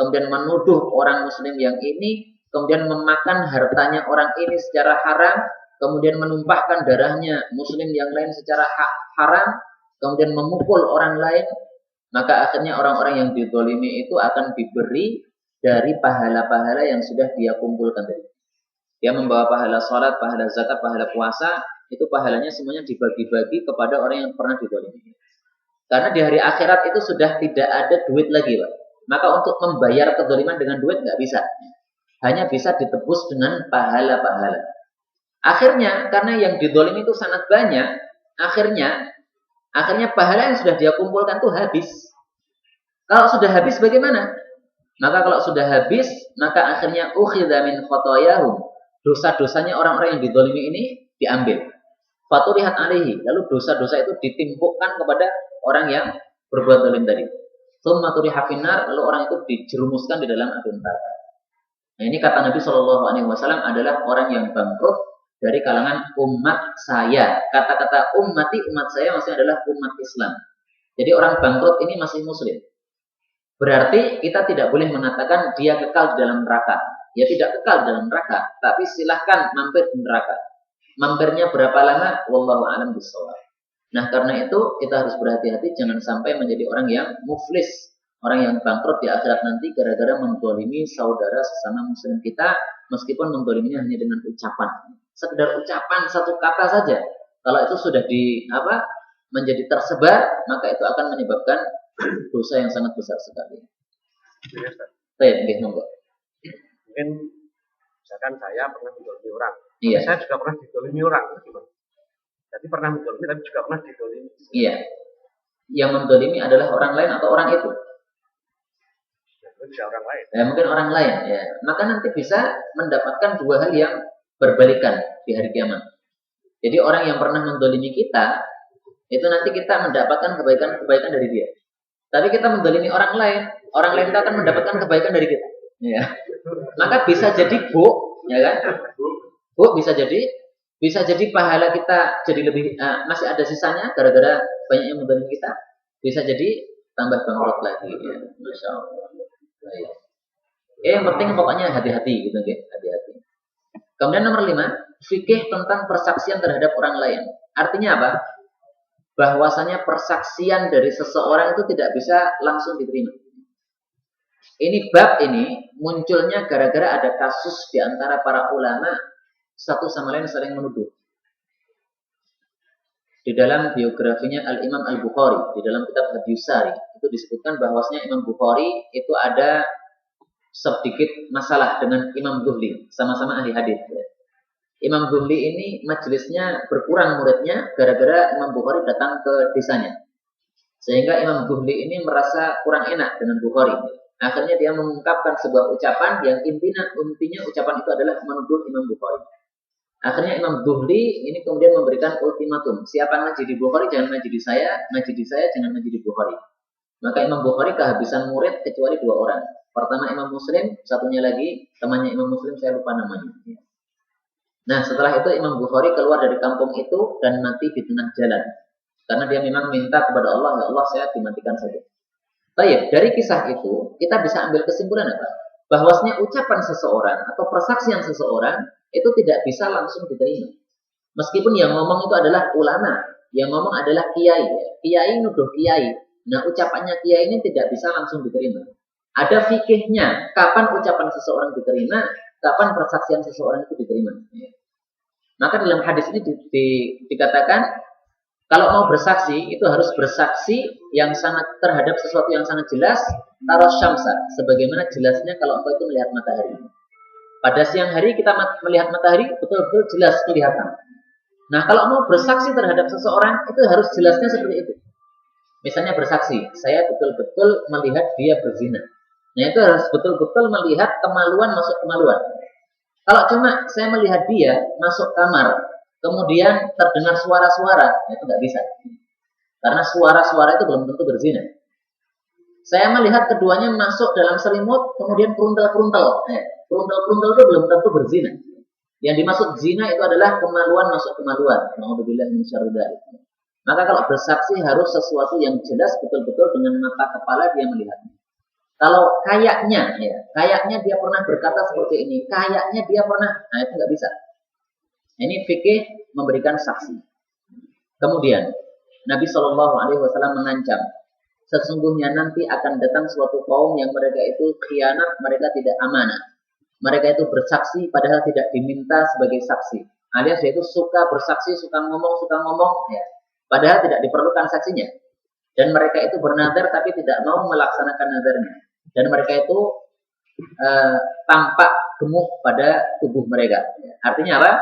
kemudian menuduh orang muslim yang ini, kemudian memakan hartanya orang ini secara haram, kemudian menumpahkan darahnya muslim yang lain secara haram, kemudian memukul orang lain, maka akhirnya orang-orang yang dizalimi itu akan diberi dari pahala-pahala yang sudah dia kumpulkan tadi. Dia membawa pahala sholat, pahala zakat, pahala puasa, itu pahalanya semuanya dibagi-bagi kepada orang yang pernah dizalimi. Karena di hari akhirat itu sudah tidak ada duit lagi, Pak. Maka untuk membayar kezaliman dengan duit nggak bisa. Hanya bisa ditebus dengan pahala-pahala. Akhirnya, karena yang dizalimi itu sangat banyak, akhirnya pahala yang sudah dia kumpulkan itu habis. Kalau sudah habis bagaimana? Maka kalau sudah habis, maka akhirnya ukhidha min khotoyahum. Dosa-dosanya orang-orang yang dizalimi ini diambil. Faturihat alaihi. Lalu dosa-dosa itu ditimpukkan kepada orang yang berbuat zalim tadi. Tsumma turiha finnar, lalu orang itu dijerumuskan di dalam api neraka. Nah, ini kata Nabi SAW adalah orang yang bangkrut dari kalangan umat saya. Kata-kata ummati, umat saya maksudnya adalah umat Islam. Jadi orang bangkrut ini masih muslim. Berarti kita tidak boleh mengatakan dia kekal di dalam neraka. Dia tidak kekal di dalam neraka, tapi silahkan mampir di neraka. Mampirnya berapa lama? Wallahu a'lam bishawab. Nah, karena itu kita harus berhati-hati jangan sampai menjadi orang yang muflis, orang yang bangkrut di akhirat nanti gara-gara menzalimi saudara sesama muslim kita, meskipun menzaliminya hanya dengan ucapan. Sekedar ucapan satu kata saja. Kalau itu sudah menjadi tersebar, maka itu akan menyebabkan dosa yang sangat besar sekali. Baik, monggo. Mungkin misalkan saya pernah menzalimi orang. Iya. Saya juga pernah dizalimi orang. Jadi pernah menzalimi tapi juga pernah dizalimi. Iya. Yang menzalimi adalah orang lain atau orang itu? Bisa orang lain. Ya, mungkin orang lain. Ya. Maka nanti bisa mendapatkan dua hal yang berbalikan di hari kiamat. Jadi orang yang pernah menzalimi kita, itu nanti kita mendapatkan kebaikan dari dia. Tapi kita menzalimi orang lain itu akan mendapatkan kebaikan dari kita. Ya. Maka bisa jadi ya kan? Bisa jadi pahala kita jadi lebih masih ada sisanya gara-gara banyak yang menzalimi kita. Bisa jadi tambah bangkrut lagi. Ya. Masya Allah. Baik. Yang penting pokoknya hati-hati gitu, hati-hati. Kemudian nomor 5, fikih tentang persaksian terhadap orang lain. Artinya apa? Bahwasanya persaksian dari seseorang itu tidak bisa langsung diterima. Ini bab ini munculnya gara-gara ada kasus di antara para ulama satu sama lain saling menuduh. Di dalam biografinya Al-Imam Al-Bukhari, di dalam kitab Hadis Sari, itu disebutkan bahwasanya Imam Bukhari itu ada sedikit masalah dengan Imam Zuhli, sama-sama ahli hadis. Imam Zuhli ini majelisnya berkurang muridnya gara-gara Imam Bukhari datang ke desanya. Sehingga Imam Zuhli ini merasa kurang enak dengan Bukhari. Akhirnya dia mengungkapkan sebuah ucapan yang intinya ucapan itu adalah menuduh Imam Bukhari. Akhirnya Imam Zuhli ini kemudian memberikan ultimatum. Siapa ngaji di Bukhari jangan ngaji di saya jangan ngaji di Bukhari. Maka Imam Bukhari kehabisan murid kecuali 2 orang. Pertama Imam Muslim, satunya lagi temannya Imam Muslim, saya lupa namanya. Nah, setelah itu Imam Bukhari keluar dari kampung itu dan mati di tengah jalan. Karena dia memang minta kepada Allah, ya Allah saya dimatikan saja. Baik, dari kisah itu kita bisa ambil kesimpulan apa? Bahwasanya ucapan seseorang atau persaksian seseorang itu tidak bisa langsung diterima. Meskipun yang ngomong itu adalah ulama, yang ngomong adalah kiai. Kiai nuduh kiai. Nah, ucapannya kiai ini tidak bisa langsung diterima. Ada fikihnya, kapan ucapan seseorang diterima, kapan persaksian seseorang itu diterima. Maka dalam hadis ini dikatakan kalau mau bersaksi itu harus bersaksi yang sangat terhadap sesuatu yang sangat jelas, taros syamsa, sebagaimana jelasnya kalau engkau itu melihat matahari. Pada siang hari kita melihat matahari betul-betul jelas kelihatan. Nah, kalau mau bersaksi terhadap seseorang itu harus jelasnya seperti itu. Misalnya bersaksi, saya betul-betul melihat dia berzina. Nah, itu harus betul-betul melihat kemaluan masuk kemaluan. Kalau cuma saya melihat dia masuk kamar, kemudian terdengar suara-suara, itu nggak bisa. Karena suara-suara itu belum tentu berzina. Saya melihat keduanya masuk dalam selimut, kemudian keruntel-keruntel. Keruntel-keruntel itu belum tentu berzina. Yang dimaksud zina itu adalah kemaluan masuk kemaluan. Nauzubillah min syarri dzalik. Maka kalau bersaksi harus sesuatu yang jelas betul-betul dengan mata kepala dia melihatnya. Kalau kayaknya, ya, kayaknya dia pernah berkata seperti ini, kayaknya dia pernah, nah itu nggak bisa. Ini fikih memberikan saksi. Kemudian Nabi Shallallahu Alaihi Wasallam mengancam, sesungguhnya nanti akan datang suatu kaum yang mereka itu khianat, mereka tidak amanah. Mereka itu bersaksi padahal tidak diminta sebagai saksi. Alias yaitu suka bersaksi, suka ngomong, ya. Padahal tidak diperlukan saksinya. Dan mereka itu bernazar tapi tidak mau melaksanakan nazarnya. Dan mereka itu tampak gemuk pada tubuh mereka. Artinya apa?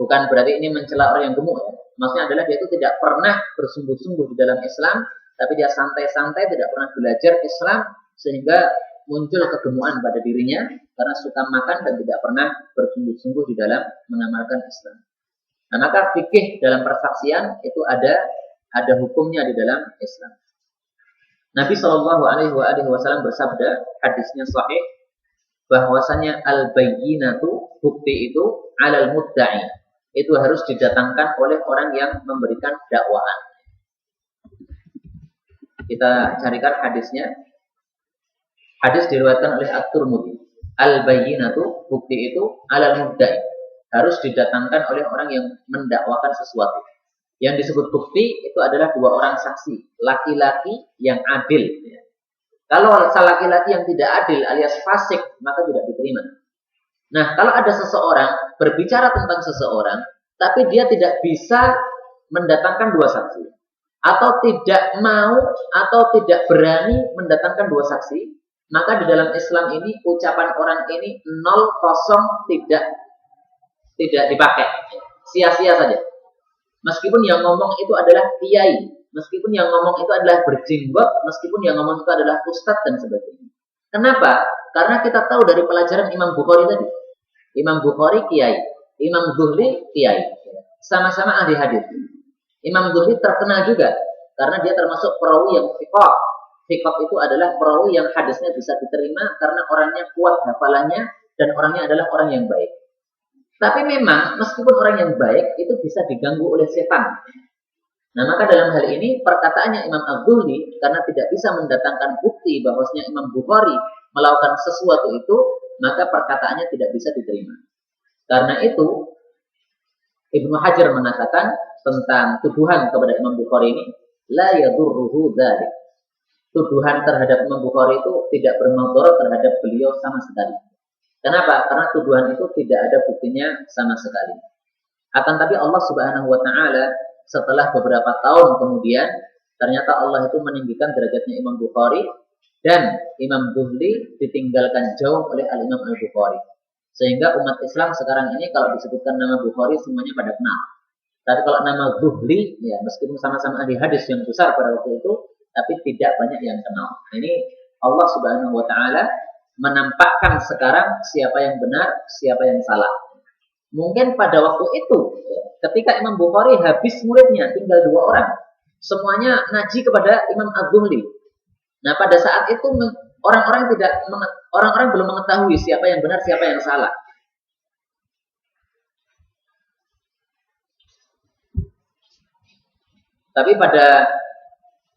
Bukan berarti ini mencela orang yang gemuk. Ya. Maksudnya adalah dia itu tidak pernah bersungguh-sungguh di dalam Islam, tapi dia santai-santai, tidak pernah belajar Islam, sehingga muncul kegemukan pada dirinya karena suka makan dan tidak pernah bersungguh-sungguh di dalam mengamalkan Islam. Nah, maka fikih dalam persaksian itu ada hukumnya di dalam Islam. Nabi Shallallahu Alaihi Wasallam bersabda, hadisnya sahih, bahwasanya al-bayyinatu, bukti itu alal mudda'i, itu harus didatangkan oleh orang yang memberikan dakwaan. Kita carikan hadisnya. Hadis diriwayatkan oleh At-Tirmidzi. Al-bayyinatu, bukti itu alal mudda'i, harus didatangkan oleh orang yang mendakwakan sesuatu. Yang disebut bukti itu adalah dua orang saksi, laki-laki yang adil. Kalau laki-laki yang tidak adil alias fasik, maka tidak diterima. Nah, kalau ada seseorang berbicara tentang seseorang, tapi dia tidak bisa mendatangkan dua saksi, atau tidak mau atau tidak berani mendatangkan dua saksi, maka di dalam Islam ini ucapan orang ini 0 tidak dipakai, sia-sia saja. Meskipun yang ngomong itu adalah kiai, meskipun yang ngomong itu adalah berjenggot, meskipun yang ngomong itu adalah ustadz dan sebagainya. Kenapa? Karena kita tahu dari pelajaran Imam Bukhari tadi. Imam Bukhari kiai, Imam Zuhri kiai, sama-sama ahli hadis. Imam Zuhri terkenal juga karena dia termasuk perawi yang thiqah. Thiqah itu adalah perawi yang hadisnya bisa diterima karena orangnya kuat hafalannya dan orangnya adalah orang yang baik. Tapi memang meskipun orang yang baik itu bisa diganggu oleh setan. Nah, maka dalam hal ini perkataannya Imam Az-Zuhri karena tidak bisa mendatangkan bukti bahwasanya Imam Bukhari melakukan sesuatu itu, maka perkataannya tidak bisa diterima. Karena itu Ibnu Hajar mengatakan tentang tuduhan kepada Imam Bukhari ini, la yadurruhu dzalik. Tuduhan terhadap Imam Bukhari itu tidak bermudarat terhadap beliau sama sekali. Kenapa? Karena tuduhan itu tidak ada buktinya sama sekali. Akan tapi Allah Subhanahu wa taala setelah beberapa tahun kemudian ternyata Allah itu meninggikan derajatnya Imam Bukhari dan Imam Zuhri ditinggalkan jauh oleh Al-Imam Al-Bukhari. Sehingga umat Islam sekarang ini kalau disebutkan nama Bukhari semuanya pada kenal. Tapi kalau nama Zuhri, ya meskipun sama-sama ahli hadis yang besar pada waktu itu, tapi tidak banyak yang kenal. Ini Allah Subhanahu wa taala menampakkan sekarang siapa yang benar, siapa yang salah. Mungkin pada waktu itu, ketika Imam Bukhari habis muridnya, tinggal 2 orang, semuanya ngaji kepada Imam Az-Zuhri. Nah, pada saat itu orang-orang belum mengetahui siapa yang benar, siapa yang salah. Tapi pada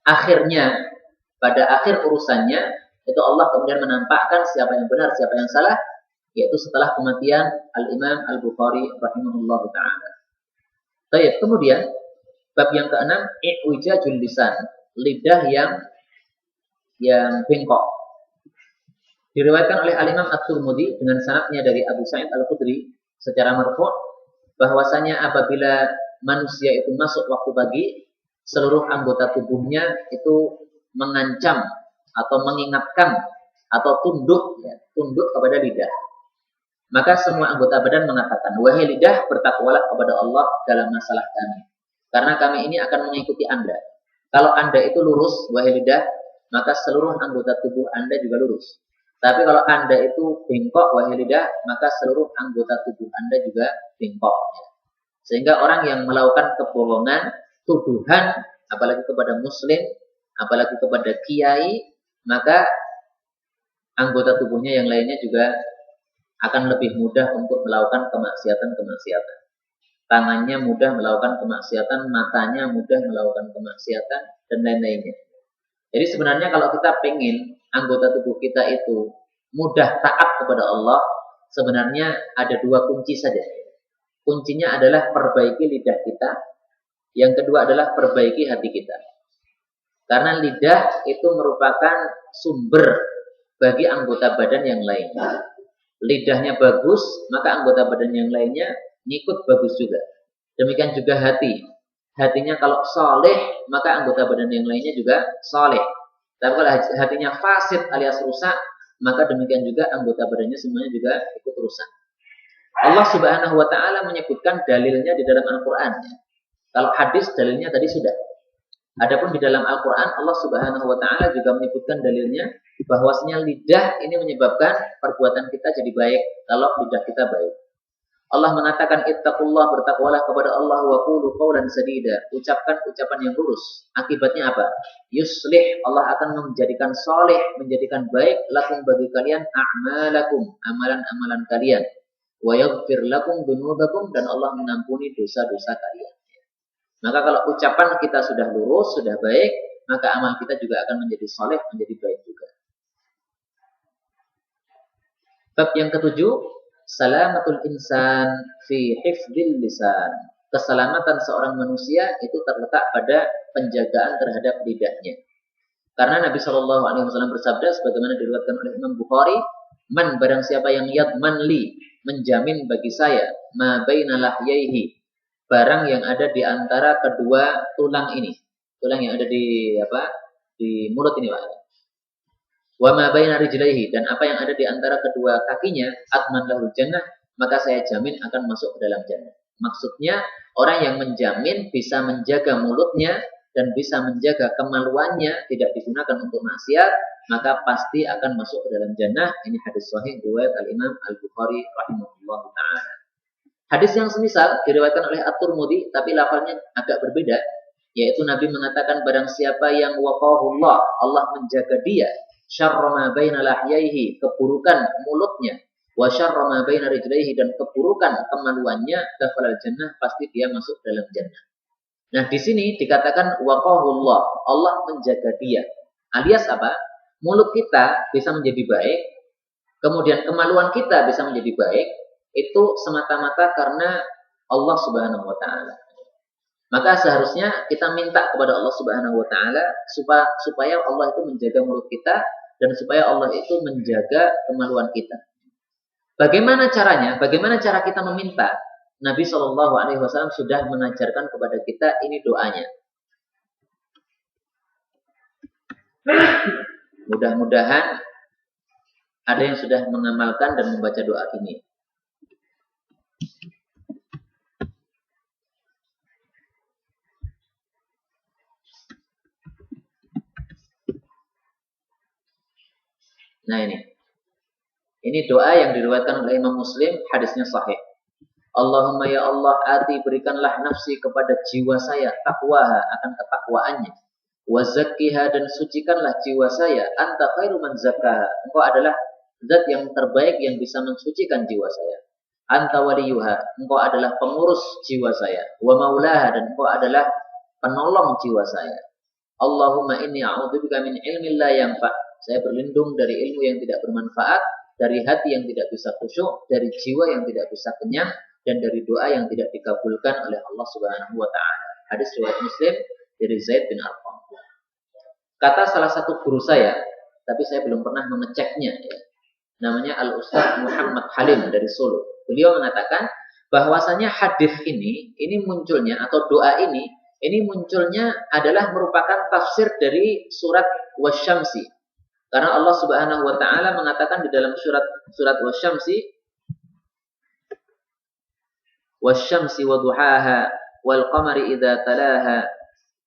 akhir urusannya, itu Allah kemudian menampakkan siapa yang benar, siapa yang salah, yaitu setelah kematian Al-Imam Al-Bukhari rahimahullah ta'ala. Baik, kemudian bab yang ke-6, i'wijajul lisan, lidah yang bengkok. Diriwayatkan oleh Al-Imam At-Tirmidzi dengan sanadnya dari Abu Sa'id Al-Khudri secara marfu' bahwasanya apabila manusia itu masuk waktu pagi, seluruh anggota tubuhnya itu mengancam atau mengingatkan atau tunduk kepada lidah. Maka semua anggota badan mengatakan, wahai lidah, bertakwalah kepada Allah dalam masalah kami, karena kami ini akan mengikuti Anda. Kalau Anda itu lurus, wahai lidah, maka seluruh anggota tubuh Anda juga lurus. Tapi kalau Anda itu bengkok, wahai lidah, maka seluruh anggota tubuh Anda juga bengkok. Sehingga orang yang melakukan kebohongan, tuduhan, apalagi kepada muslim, apalagi kepada kiai, maka anggota tubuhnya yang lainnya juga akan lebih mudah untuk melakukan kemaksiatan-kemaksiatan. Tangannya mudah melakukan kemaksiatan, matanya mudah melakukan kemaksiatan, dan lain-lainnya. Jadi sebenarnya kalau kita pengen anggota tubuh kita itu mudah taat kepada Allah, sebenarnya ada dua kunci saja. Kuncinya adalah perbaiki lidah kita, yang kedua adalah perbaiki hati kita. Karena lidah itu merupakan sumber bagi anggota badan yang lainnya. Lidahnya bagus, maka anggota badan yang lainnya ngikut bagus juga. Demikian juga hati. Hatinya kalau soleh, maka anggota badan yang lainnya juga soleh. Tapi kalau hatinya fasid alias rusak, maka demikian juga anggota badannya semuanya juga ikut rusak. Allah Subhanahu wa Ta'ala menyebutkan dalilnya di dalam Al-Quran. Kalau hadis dalilnya tadi sudah. Adapun di dalam Al-Quran, Allah Subhanahu wa Ta'ala juga menyebutkan dalilnya bahwasanya lidah ini menyebabkan perbuatan kita jadi baik kalau lidah kita baik. Allah mengatakan ittaqullah, bertakwalah kepada Allah, wa qulu qawlan sadida, ucapkan ucapan yang lurus. Akibatnya apa? Yuslih, Allah akan menjadikan saleh, menjadikan baik lakum bagi kalian a'malakum, amalan-amalan kalian. Wa yaghfir lakum dzunubakum, dan Allah mengampuni dosa-dosa kalian. Maka kalau ucapan kita sudah lurus, sudah baik, maka amal kita juga akan menjadi saleh, menjadi baik juga. Bab yang ketujuh, salamatul insan fi hifdzil lisan. Keselamatan seorang manusia itu terletak pada penjagaan terhadap lidahnya. Karena Nabi SAW bersabda sebagaimana diriwayatkan oleh Imam Bukhari, man, barang siapa yang yadman li, menjamin bagi saya, ma baina lahyaihi, barang yang ada di antara kedua tulang ini. Tulang yang ada di mulut ini, Pak. Wa ma baina rijlaihi, dan apa yang ada di antara kedua kakinya, atman lahul jannah, maka saya jamin akan masuk ke dalam jannah. Maksudnya orang yang menjamin bisa menjaga mulutnya dan bisa menjaga kemaluannya, tidak digunakan untuk maksiat, maka pasti akan masuk ke dalam jannah. Ini hadis sahih riwayat Al-Imam Al-Bukhari rahimahullahu ta'ala. Hadis yang semisal diriwayatkan oleh At-Tirmidzi tapi lafalnya agak berbeda, yaitu Nabi mengatakan barang siapa yang waqahullah, Allah menjaga dia, syarra ma baina lahyaihi, keburukan mulutnya, wa syarra ma baina rijlaihi, dan keburukan kemaluannya, dakhalal jannah, pasti dia masuk dalam jannah. Nah, di sini dikatakan waqahullah, Allah menjaga dia. Alias apa? Mulut kita bisa menjadi baik, kemudian kemaluan kita bisa menjadi baik, itu semata-mata karena Allah Subhanahu wa Ta'ala. Maka seharusnya kita minta kepada Allah Subhanahu wa Ta'ala supaya Allah itu menjaga mulut kita dan supaya Allah itu menjaga kemaluan kita. Bagaimana caranya? Bagaimana cara kita meminta? Nabi SAW sudah mengajarkan kepada kita, ini doanya. Mudah-mudahan ada yang sudah mengamalkan dan membaca doa ini. Nah, ini doa yang diriwayatkan oleh Imam Muslim, hadisnya sahih. Allahumma ya Allah, ati, berikanlah nafsi kepada jiwa saya taqwaha, akan ketakwaannya. Wa zakkiha, dan sucikanlah jiwa saya, anta khairu man zakkaha, engkau adalah zat yang terbaik yang bisa mensucikan jiwa saya. Anta waliyuha, engkau adalah pengurus jiwa saya. Wa maulaha, dan engkau adalah penolong jiwa saya. Allahumma inni a'udzubika min ilmin la yanfa', saya berlindung dari ilmu yang tidak bermanfaat, dari hati yang tidak bisa khusyuk, dari jiwa yang tidak bisa kenyang, dan dari doa yang tidak dikabulkan oleh Allah Subhanahu wa Ta'ala. Hadis riwayat Muslim dari Zaid bin Arqam. Kata salah satu guru saya, tapi saya belum pernah mengeceknya, ya. Namanya Al-Ustaz Muhammad Halim dari Solo. Beliau mengatakan bahwasanya hadis ini munculnya, atau doa ini munculnya adalah merupakan tafsir dari surat Wasyamsi. Karena Allah Subhanahu wa Ta'ala mengatakan di dalam surat Wasyamsi, wasyamsi wa duhaha wal qamari idza talaha,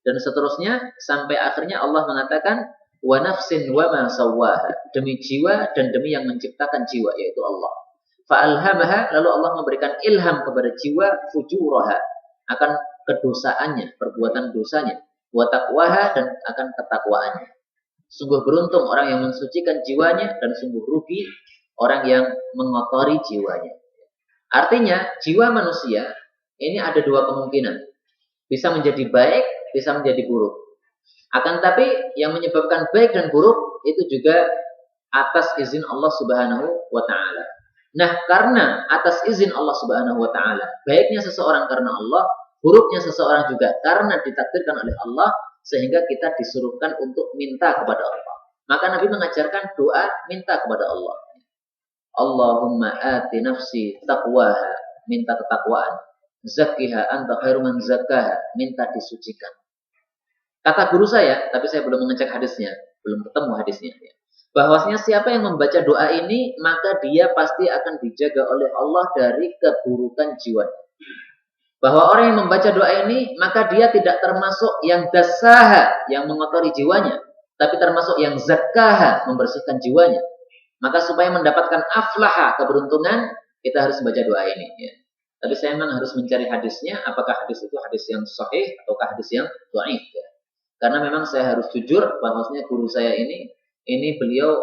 dan seterusnya sampai akhirnya Allah mengatakan wa nafsin wa ma sawwaha, demi jiwa dan demi yang menciptakan jiwa, yaitu Allah. Fa'alhamaha, lalu Allah memberikan ilham kepada jiwa fujuraha, akan kedosaannya, perbuatan dosanya, wa taqwaha, dan akan ketakwaannya. Sungguh beruntung orang yang mensucikan jiwanya, dan sungguh rugi orang yang mengotori jiwanya. Artinya, jiwa manusia ini ada dua kemungkinan. Bisa menjadi baik, bisa menjadi buruk. Akan tapi yang menyebabkan baik dan buruk itu juga atas izin Allah Subhanahu wa taala. Nah, karena atas izin Allah Subhanahu wa taala, baiknya seseorang karena Allah, buruknya seseorang juga karena ditakdirkan oleh Allah, sehingga kita disuruhkan untuk minta kepada Allah. Maka Nabi mengajarkan doa minta kepada Allah. Allahumma ati nafsi taqwaha, minta ketakwaan. Zakkiha anta khairu man zakkaha, minta disucikan. Kata guru saya, tapi saya belum mengecek hadisnya, belum ketemu hadisnya. Bahwasanya siapa yang membaca doa ini, maka dia pasti akan dijaga oleh Allah dari keburukan jiwa. Bahwa orang yang membaca doa ini, maka dia tidak termasuk yang dasaha, yang mengotori jiwanya, tapi termasuk yang zakkaha, membersihkan jiwanya. Maka supaya mendapatkan aflaha, keberuntungan, kita harus membaca doa ini. Ya. Tapi saya memang harus mencari hadisnya, apakah hadis itu hadis yang sahih, ataukah hadis yang dhaif. Ya. Karena memang saya harus jujur, bahwasanya guru saya ini beliau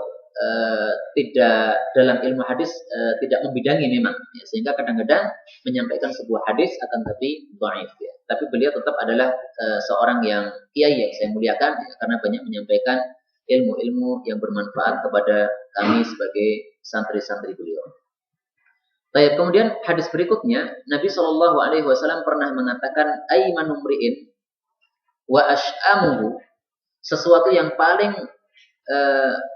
tidak dalam ilmu hadis tidak membidangi memang, ya, sehingga kadang-kadang menyampaikan sebuah hadis akan tapi dhaif, ya. Tapi beliau tetap adalah seorang yang kiai yang saya muliakan, ya, karena banyak menyampaikan ilmu-ilmu yang bermanfaat kepada kami sebagai santri-santri beliau. Baik, kemudian hadis berikutnya Nabi Shallallahu Alaihi Wasallam pernah mengatakan aymanu mri'in wa ash'amuhu, sesuatu yang paling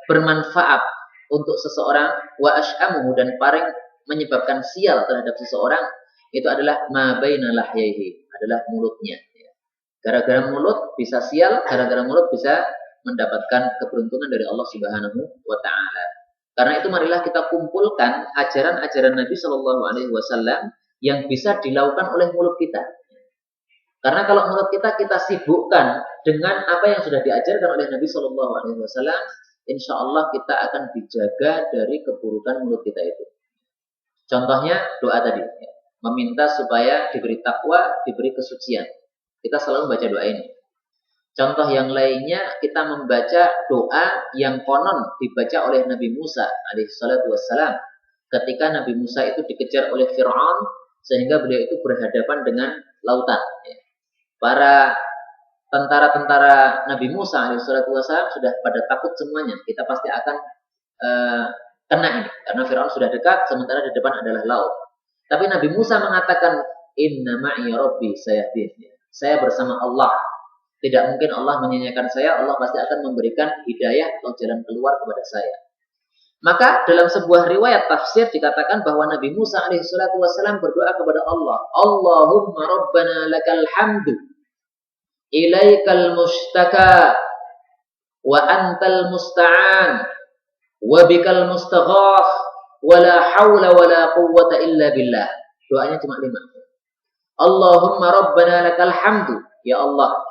bermanfaat untuk seseorang, wa ash'amuhu, dan paling menyebabkan sial terhadap seseorang, itu adalah ma baina lahyaihi, adalah mulutnya. Gara-gara mulut bisa sial, gara-gara mulut bisa mendapatkan keberuntungan dari Allah Subhanahu wa taala. Karena itu marilah kita kumpulkan ajaran-ajaran Nabi Shallallahu Alaihi Wasallam yang bisa dilakukan oleh mulut kita. Karena kalau mulut kita sibukkan dengan apa yang sudah diajarkan oleh Nabi Shallallahu Alaihi Wasallam, insya Allah kita akan dijaga dari keburukan mulut kita itu. Contohnya doa tadi, meminta supaya diberi takwa, diberi kesucian. Kita selalu membaca doa ini. Contoh yang lainnya, kita membaca doa yang konon dibaca oleh Nabi Musa alaihissalatu wassalam ketika Nabi Musa itu dikejar oleh Fir'aun, sehingga beliau itu berhadapan dengan lautan. Para tentara-tentara Nabi Musa alaihissalatu wassalam sudah pada takut semuanya. Kita pasti akan kena ini, karena Fir'aun sudah dekat, sementara di depan adalah laut. Tapi Nabi Musa mengatakan, Inna ma'i Rabbi sayahdin. Saya bersama Allah. Tidak mungkin Allah menyanyiakan saya, Allah pasti akan memberikan hidayah atau jalan keluar kepada saya. Maka dalam sebuah riwayat tafsir dikatakan bahwa Nabi Musa alaihissalatu wassalam berdoa kepada Allah, Allahumma rabbana lakal hamdu, ilaikal mustaka, wa antal musta'an, wa bikal mustaghaf, wa la hawla wa la quwwata illa billah. Doanya cuma 5. Allahumma rabbana lakal hamdu, ya Allah,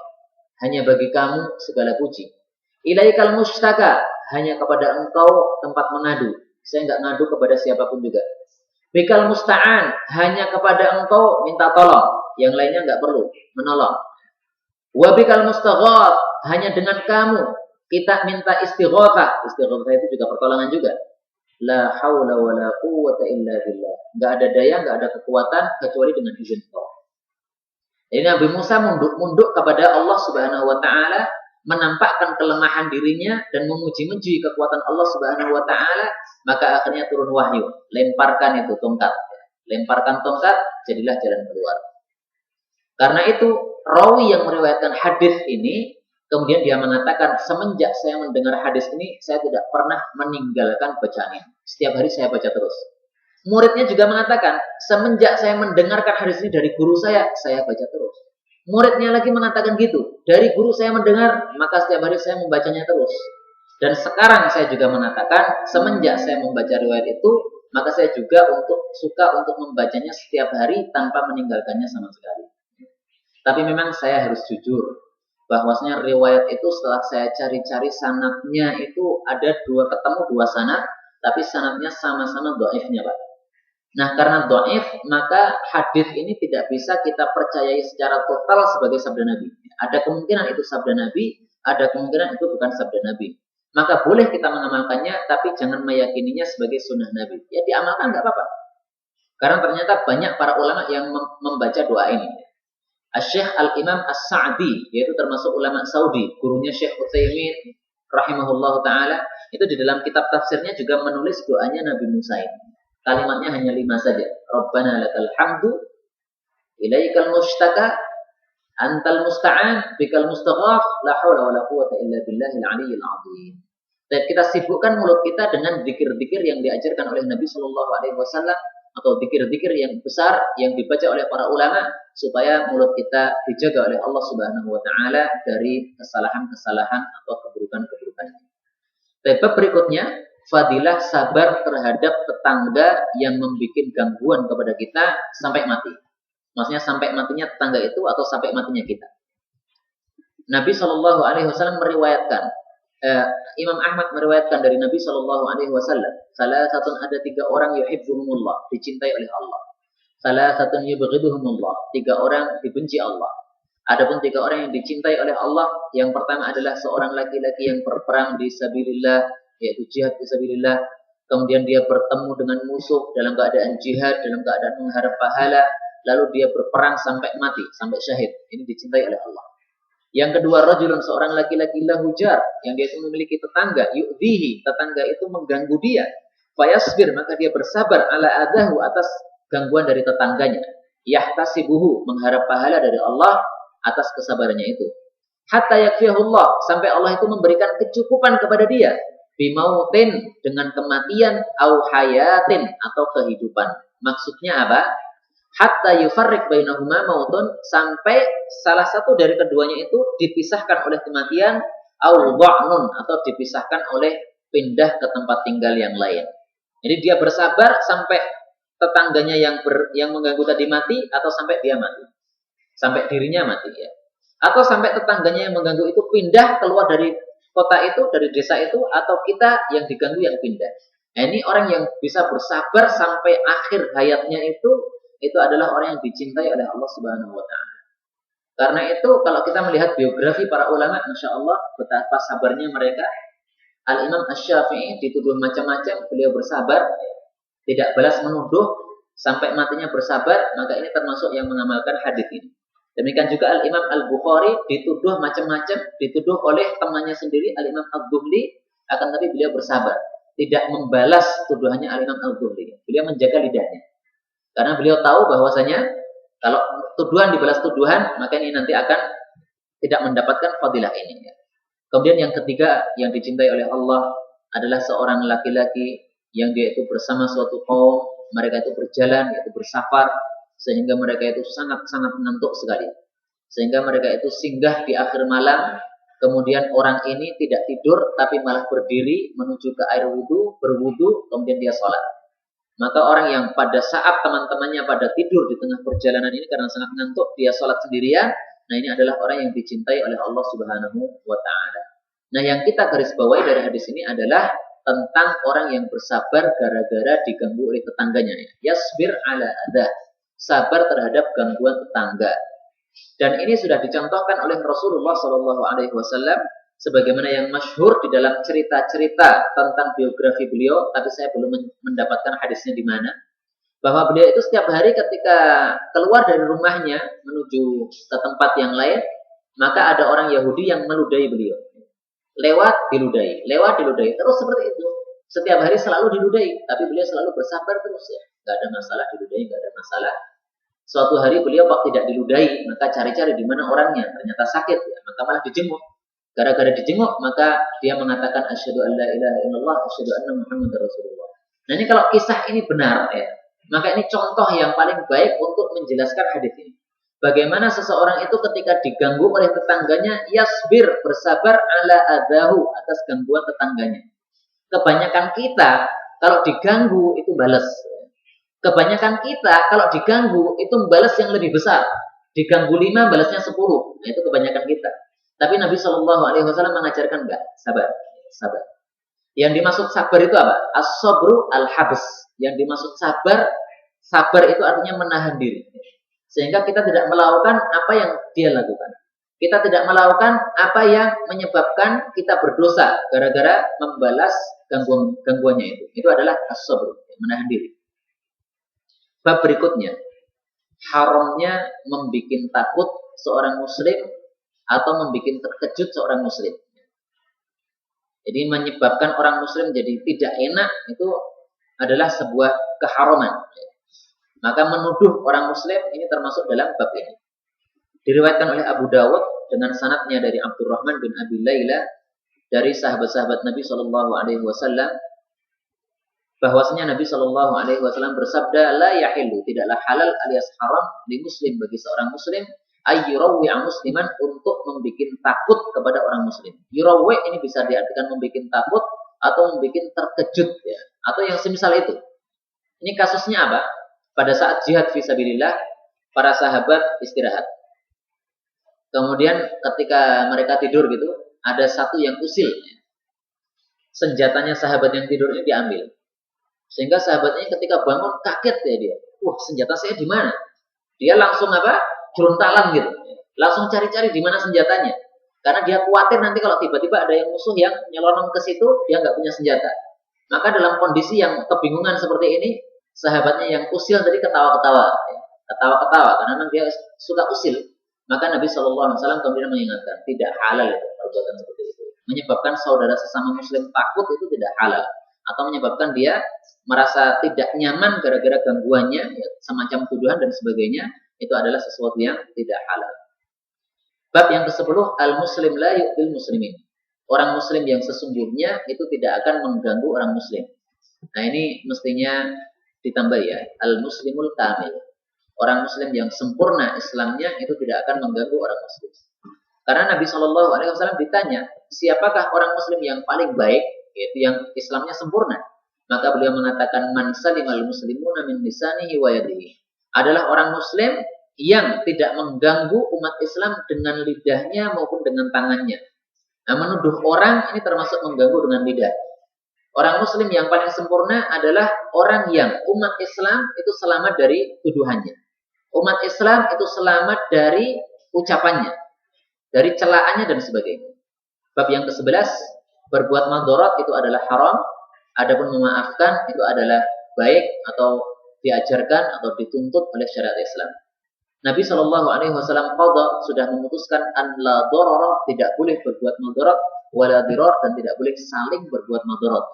hanya bagi kamu segala puji. Ilaikal mustaka, hanya kepada engkau tempat mengadu. Saya enggak ngadu kepada siapapun juga. Bikal musta'an, hanya kepada engkau minta tolong. Yang lainnya enggak perlu menolong. Wabikal mustaghaf, hanya dengan kamu kita minta istighatsah. Istighatsah itu juga pertolongan juga. La haula wa la quwwata illa billah. Enggak ada daya, enggak ada kekuatan kecuali dengan izin Allah. Jadi Nabi Musa munduk kepada Allah Subhanahu wa taala, menampakkan kelemahan dirinya dan memuji-muji kekuatan Allah Subhanahu wa taala, maka akhirnya turun wahyu, lemparkan itu tongkat. Lemparkan tongkat, jadilah jalan keluar. Karena itu rawi yang meriwayatkan hadis ini, kemudian dia mengatakan, semenjak saya mendengar hadis ini, saya tidak pernah meninggalkan bacaan ini. Setiap hari saya baca terus. Muridnya juga mengatakan, semenjak saya mendengarkan hadis ini dari guru saya baca terus. Muridnya lagi mengatakan gitu, dari guru saya mendengar, maka setiap hari saya membacanya terus. Dan sekarang saya juga mengatakan, semenjak saya membaca riwayat itu, maka saya juga suka untuk membacanya setiap hari tanpa meninggalkannya sama sekali. Tapi memang saya harus jujur, bahwasanya riwayat itu setelah saya cari-cari sanadnya itu ada ketemu dua sanad, tapi sanadnya sama-sama dhaifnya, Pak. Nah, karena dhaif, maka hadis ini tidak bisa kita percayai secara total sebagai sabda Nabi. Ada kemungkinan itu sabda Nabi, ada kemungkinan itu bukan sabda Nabi. Maka boleh kita mengamalkannya, tapi jangan meyakininya sebagai sunnah Nabi. Ya diamalkan nggak apa-apa. Karena ternyata banyak para ulama yang membaca doa ini. Asy-Syaikh Al-Imam As-Sa'di, yaitu termasuk ulama Saudi, gurunya Syekh Utsaimin rahimahullah ta'ala, itu di dalam kitab tafsirnya juga menulis doanya Nabi Musa ini. Kalimatnya hanya 5 saja. Rabbana lakal hamdu, ilaikal mustaka, antal musta'an, bikal mustaghaf, la haula wala quwwata illa billahil aliyyil azim. Dan kita sibukkan mulut kita dengan zikir-zikir yang diajarkan oleh Nabi Shallallahu Alaihi Wasallam atau zikir-zikir yang besar yang dibaca oleh para ulama supaya mulut kita dijaga oleh Allah Subhanahu Wa Taala dari kesalahan-kesalahan atau keburukan-keburukan. Bab berikutnya, fadilah sabar terhadap tetangga yang membuat gangguan kepada kita sampai mati. Maksudnya sampai matinya tetangga itu atau sampai matinya kita. Nabi Shallallahu Alaihi Wasallam meriwayatkan, Imam Ahmad meriwayatkan dari Nabi Shallallahu Alaihi Wasallam, salah satu ada 3 orang yuhibbuhumullah, dicintai oleh Allah. Salah satu yubghiduhumullah, 3 orang dibenci Allah. Adapun 3 orang yang dicintai oleh Allah, yang pertama adalah seorang laki-laki yang berperang di sabilillah, yaitu jihad di sabilillah. Kemudian dia bertemu dengan musuh dalam keadaan jihad, dalam keadaan mengharap pahala, lalu dia berperang sampai mati, sampai syahid. Ini dicintai oleh Allah. Yang kedua, rajulun, seorang laki-laki lahujar, yang dia itu memiliki tetangga, yu'dhihi, tetangga itu mengganggu dia. Fayasbir, maka dia bersabar ala adahu, atas gangguan dari tetangganya. Yahtasibuhu, mengharap pahala dari Allah atas kesabarannya itu. Hatta yakfiyahullah, sampai Allah itu memberikan kecukupan kepada dia. Bimautin, dengan kematian, au hayatin, atau kehidupan. Maksudnya apa? Hatta yufarriq bainahuma mautun, sampai salah satu dari keduanya itu dipisahkan oleh kematian, au dha'nun, atau dipisahkan oleh pindah ke tempat tinggal yang lain. Jadi dia bersabar sampai tetangganya yang mengganggu tadi mati, atau sampai dia mati, sampai dirinya mati ya, atau sampai tetangganya yang mengganggu itu pindah keluar dari kota itu, dari desa itu, atau kita yang diganggu yang pindah. Nah, ini orang yang bisa bersabar sampai akhir hayatnya itu adalah orang yang dicintai oleh Allah Subhanahu Wa Taala. Karena itu kalau kita melihat biografi para ulama, masya Allah betapa sabarnya mereka. Al-Imam Asy-Syafi'i dituduh macam-macam, beliau bersabar, tidak balas menuduh sampai matinya bersabar, maka ini termasuk yang mengamalkan hadis ini. Demikian juga Al-Imam Al-Bukhari dituduh macam-macam, dituduh oleh temannya sendiri Al-Imam Ad-Duhli, akan tapi beliau bersabar, tidak membalas tuduhannya Al-Imam Ad-Duhli. Beliau menjaga lidahnya. Karena beliau tahu bahwasanya kalau tuduhan dibalas tuduhan, maka ini nanti akan tidak mendapatkan fadilah ini. Kemudian yang ketiga yang dicintai oleh Allah adalah seorang laki-laki yang dia itu bersama suatu kaum, mereka itu berjalan, yaitu bersafar, sehingga mereka itu sangat-sangat mengantuk sekali. Sehingga mereka itu singgah di akhir malam, kemudian orang ini tidak tidur, tapi malah berdiri menuju ke air wudhu, berwudhu, kemudian dia sholat. Maka orang yang pada saat teman-temannya pada tidur di tengah perjalanan ini karena sangat ngantuk, dia sholat sendirian. Nah, ini adalah orang yang dicintai oleh Allah Subhanahu Wa Taala. Nah, yang kita garis bawahi dari hadis ini adalah tentang orang yang bersabar gara-gara diganggu oleh tetangganya. Yasbir ala adah, sabar terhadap gangguan tetangga. Dan ini sudah dicontohkan oleh Rasulullah Shallallahu Alaihi Wasallam. Sebagaimana yang masyhur di dalam cerita-cerita tentang biografi beliau, tapi saya belum mendapatkan hadisnya di mana, bahwa beliau itu setiap hari ketika keluar dari rumahnya menuju ke tempat yang lain, maka ada orang Yahudi yang meludahi beliau. Lewat diludahi, terus seperti itu. Setiap hari selalu diludahi, tapi beliau selalu bersabar terus ya. Gak ada masalah diludahi, gak ada masalah. Suatu hari beliau kok tidak diludahi, maka cari-cari di mana orangnya, ternyata sakit ya, maka malah dijenguk. Gara-gara dijenguk, maka dia mengatakan asyhadu an la ilaha illallah, asyhadu anna Muhammadar Rasulullah. Nah, ini kalau kisah ini benar ya, maka ini contoh yang paling baik untuk menjelaskan hadis ini. Bagaimana seseorang itu ketika diganggu oleh tetangganya, yasbir, bersabar ala adahu, atas gangguan tetangganya. Kebanyakan kita kalau diganggu itu balas. Kebanyakan kita kalau diganggu itu balas yang lebih besar. Diganggu 5, balasnya 10. Nah, itu kebanyakan kita. Tapi Nabi Shallallahu Alaihi Wasallam mengajarkan enggak, sabar. Yang dimaksud sabar itu apa? As-sabru al-habs. Yang dimaksud sabar Sabar itu artinya menahan diri. Sehingga kita tidak melakukan apa yang dia lakukan. Kita tidak melakukan apa yang menyebabkan kita berdosa gara-gara membalas gangguannya itu. Itu adalah as-sabr, menahan diri. Bab berikutnya, haramnya membuat takut seorang muslim atau membuat terkejut seorang muslim. Jadi menyebabkan orang muslim jadi tidak enak itu adalah sebuah keharaman. Maka menuduh orang muslim ini termasuk dalam bab ini. Diriwayatkan oleh Abu Dawud dengan sanadnya dari Abdurrahman bin Abi Layla dari sahabat-sahabat Nabi Shallallahu Alaihi Wasallam bahwasanya Nabi Shallallahu Alaihi Wasallam bersabda, la yahillu, tidaklah halal alias haram di muslim bagi seorang muslim ayyurawwi'a musliman, untuk membuat takut kepada orang muslim. Yurawwi' ini bisa diartikan membuat takut atau membuat terkejut, ya, atau yang semisal itu. Ini kasusnya apa? Pada saat jihad fisabilillah, para sahabat istirahat. Kemudian ketika mereka tidur gitu, ada satu yang usil. Senjatanya sahabat yang tidur ini diambil. Sehingga sahabatnya ketika bangun kaget ya dia. Wah, senjata saya di mana? Dia langsung apa? Geruntalan gitu. Langsung cari-cari di mana senjatanya. Karena dia khawatir nanti kalau tiba-tiba ada yang musuh yang nyelonong ke situ, dia nggak punya senjata. Maka dalam kondisi yang kebingungan seperti ini, sahabatnya yang usil tadi ketawa-ketawa. Ketawa-ketawa karena memang dia suka usil. Maka Nabi SAW kemudian mengingatkan, tidak halal itu perbuatan seperti itu. Menyebabkan saudara sesama muslim takut itu tidak halal. Atau menyebabkan dia merasa tidak nyaman gara-gara gangguannya, ya, semacam tuduhan dan sebagainya, itu adalah sesuatu yang tidak halal. Bab yang ke-10, al-muslim la yu'bil muslimin. Orang muslim yang sesungguhnya itu tidak akan mengganggu orang muslim. Nah ini mestinya ditambah ya, al-muslimul kamil. Orang muslim yang sempurna Islamnya itu tidak akan mengganggu orang muslim. Karena Nabi Shallallahu Alaihi Wasallam ditanya, siapakah orang muslim yang paling baik, yaitu yang Islamnya sempurna? Maka beliau mengatakan, man salimal muslimuna min lisanihi wa yadihi. Adalah orang muslim yang tidak mengganggu umat Islam dengan lidahnya maupun dengan tangannya. Nah, menuduh orang ini termasuk mengganggu dengan lidah. Orang muslim yang paling sempurna adalah orang yang umat Islam itu selamat dari tuduhannya. Umat Islam itu selamat dari ucapannya, dari celaannya dan sebagainya. Bab yang ke-11, berbuat madharat itu adalah haram, adapun memaafkan itu adalah baik atau diajarkan atau dituntut oleh syariat Islam. Nabi Shallallahu Alaihi Wasallam sudah memutuskan an la darara, tidak boleh berbuat madharat, wala dirar, dan tidak boleh saling berbuat madharat.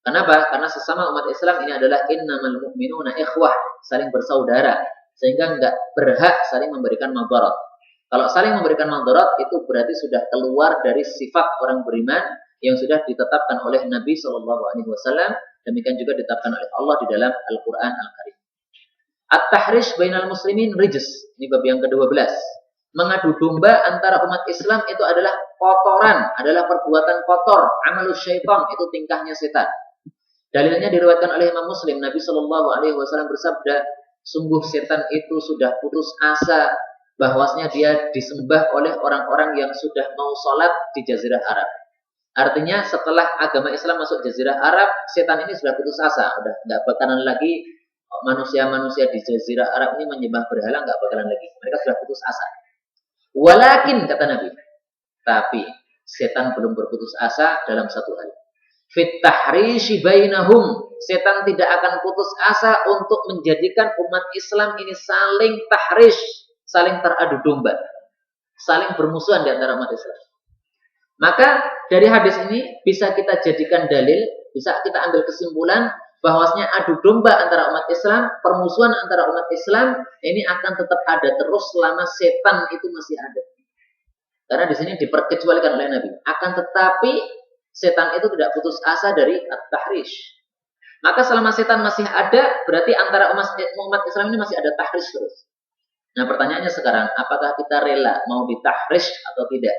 Kenapa? Karena sesama umat Islam ini adalah innamal mu'minuna ikhwah, saling bersaudara, sehingga enggak berhak saling memberikan madharat. Kalau saling memberikan madharat itu berarti sudah keluar dari sifat orang beriman yang sudah ditetapkan oleh Nabi Shallallahu Alaihi Wasallam, demikian juga ditetapkan oleh Allah di dalam Al-Quran Al-Karim. At-tahrish bainal muslimin rijs. Ini bab yang ke-12. Mengadu domba antara umat Islam itu adalah kotoran, adalah perbuatan kotor. Amalus syaitan, itu tingkahnya setan. Dalilnya diriwayatkan oleh Imam Muslim. Nabi Shallallahu Alaihi Wasallam bersabda, sungguh setan itu sudah putus asa bahwasanya dia disembah oleh orang-orang yang sudah mau sholat di Jazirah Arab. Artinya setelah agama Islam masuk Jazirah Arab, setan ini sudah putus asa, udah nggak bakalan lagi manusia-manusia di Jazirah Arab ini menyembah berhala, nggak bakalan lagi. Mereka sudah putus asa. Walakin, kata Nabi, tapi setan belum berputus asa dalam satu hal. Fit tahrishi bainahum, setan tidak akan putus asa untuk menjadikan umat Islam ini saling tahrish, saling teradu domba, saling bermusuhan di antara umat Islam. Maka dari hadis ini bisa kita jadikan dalil, bisa kita ambil kesimpulan bahwasanya adu domba antara umat Islam, permusuhan antara umat Islam ini akan tetap ada terus selama setan itu masih ada. Karena di sini diperkecualikan oleh Nabi. Akan tetapi setan itu tidak putus asa dari at-tahrish. Maka selama setan masih ada, berarti antara umat Islam ini masih ada tahrish terus. Nah pertanyaannya sekarang, apakah kita rela mau ditahrish atau tidak?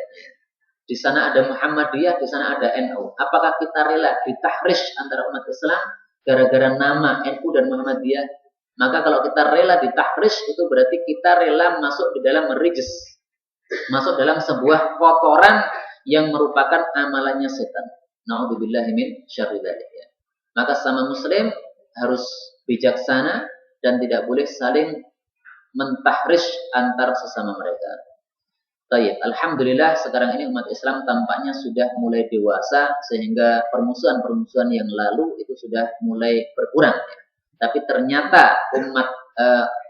Di sana ada Muhammadiyah, di sana ada NU. Apakah kita rela ditahrish antara umat Islam gara-gara nama NU dan Muhammadiyah? Maka kalau kita rela ditahrish, itu berarti kita rela masuk di dalam rijs, masuk dalam sebuah kotoran yang merupakan amalannya setan. Na'udzubillahi min syarri dzalik. Maka sama muslim harus bijaksana dan tidak boleh saling mentahrish antar sesama mereka. Baik, alhamdulillah sekarang ini umat Islam tampaknya sudah mulai dewasa sehingga permusuhan-permusuhan yang lalu itu sudah mulai berkurang. Tapi ternyata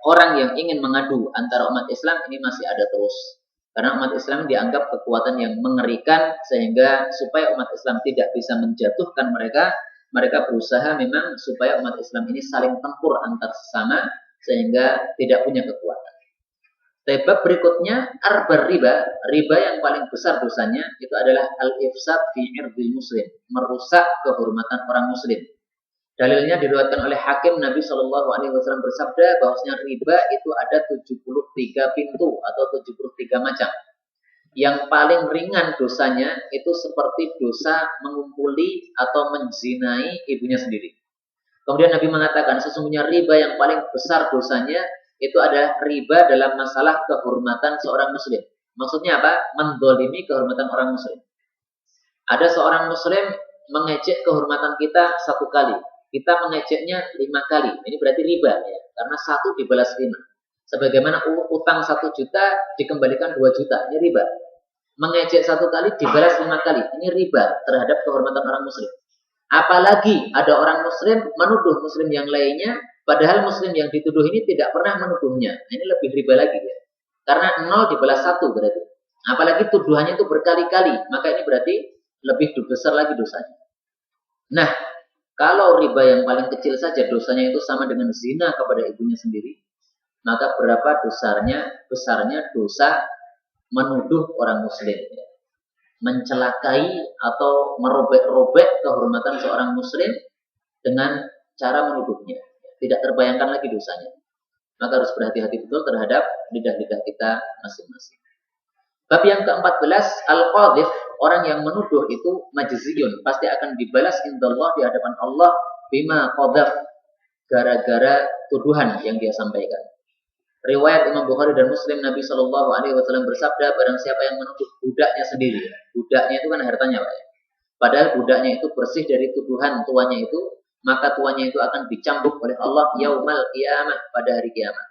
orang yang ingin mengadu antara umat Islam ini masih ada terus. Karena umat Islam dianggap kekuatan yang mengerikan sehingga supaya umat Islam tidak bisa menjatuhkan mereka, mereka berusaha memang supaya umat Islam ini saling tempur antar sesama sehingga tidak punya kekuatan. Bab berikutnya arbar riba. Riba yang paling besar dosanya itu adalah al-ifsad fi irdil muslim, merusak kehormatan orang muslim. Dalilnya diriwayatkan oleh Hakim, Nabi Shallallahu Alaihi Wasallam bersabda bahwasanya riba itu ada 73 pintu atau 73 macam. Yang paling ringan dosanya itu seperti dosa mengumpuli atau menzinai ibunya sendiri. Kemudian Nabi mengatakan sesungguhnya riba yang paling besar dosanya itu ada riba dalam masalah kehormatan seorang muslim. Maksudnya apa? Mendolimi kehormatan orang muslim. Ada seorang muslim mengejek kehormatan kita 1 kali. Kita mengejeknya 5 kali. Ini berarti riba ya. Karena 1 dibalas 5. Sebagaimana utang 1 juta dikembalikan 2 juta. Ini riba. Mengejek 1 kali dibalas 5 kali. Ini riba terhadap kehormatan orang muslim. Apalagi ada orang muslim menuduh muslim yang lainnya, padahal muslim yang dituduh ini tidak pernah menuduhnya. Ini lebih riba lagi ya. Karena 0 dibalas 1 berarti. Apalagi tuduhannya itu berkali-kali. Maka ini berarti lebih besar lagi dosanya. Nah, kalau riba yang paling kecil saja dosanya itu sama dengan zina kepada ibunya sendiri, maka berapa besarnya dosa menuduh orang muslim, ya. Mencelakai atau merobek-robek kehormatan seorang muslim dengan cara menuduhnya. Tidak terbayangkan lagi dosanya. Maka harus berhati-hati betul terhadap lidah-lidah kita masing-masing. Bab yang ke-14, al-qadhif, orang yang menuduh itu majziyun, pasti akan dibalas indallah di hadapan Allah bima qadhaf, gara-gara tuduhan yang dia sampaikan. Riwayat Imam Bukhari dan Muslim, Nabi Shallallahu Alaihi Wasallam bersabda, barang siapa yang menuduh budaknya sendiri, budaknya itu kan hartanya Pak ya. Padahal budaknya itu bersih dari tuduhan tuannya itu, maka tuannya itu akan dicambuk oleh Allah yaumal qiyamah, pada hari kiamat.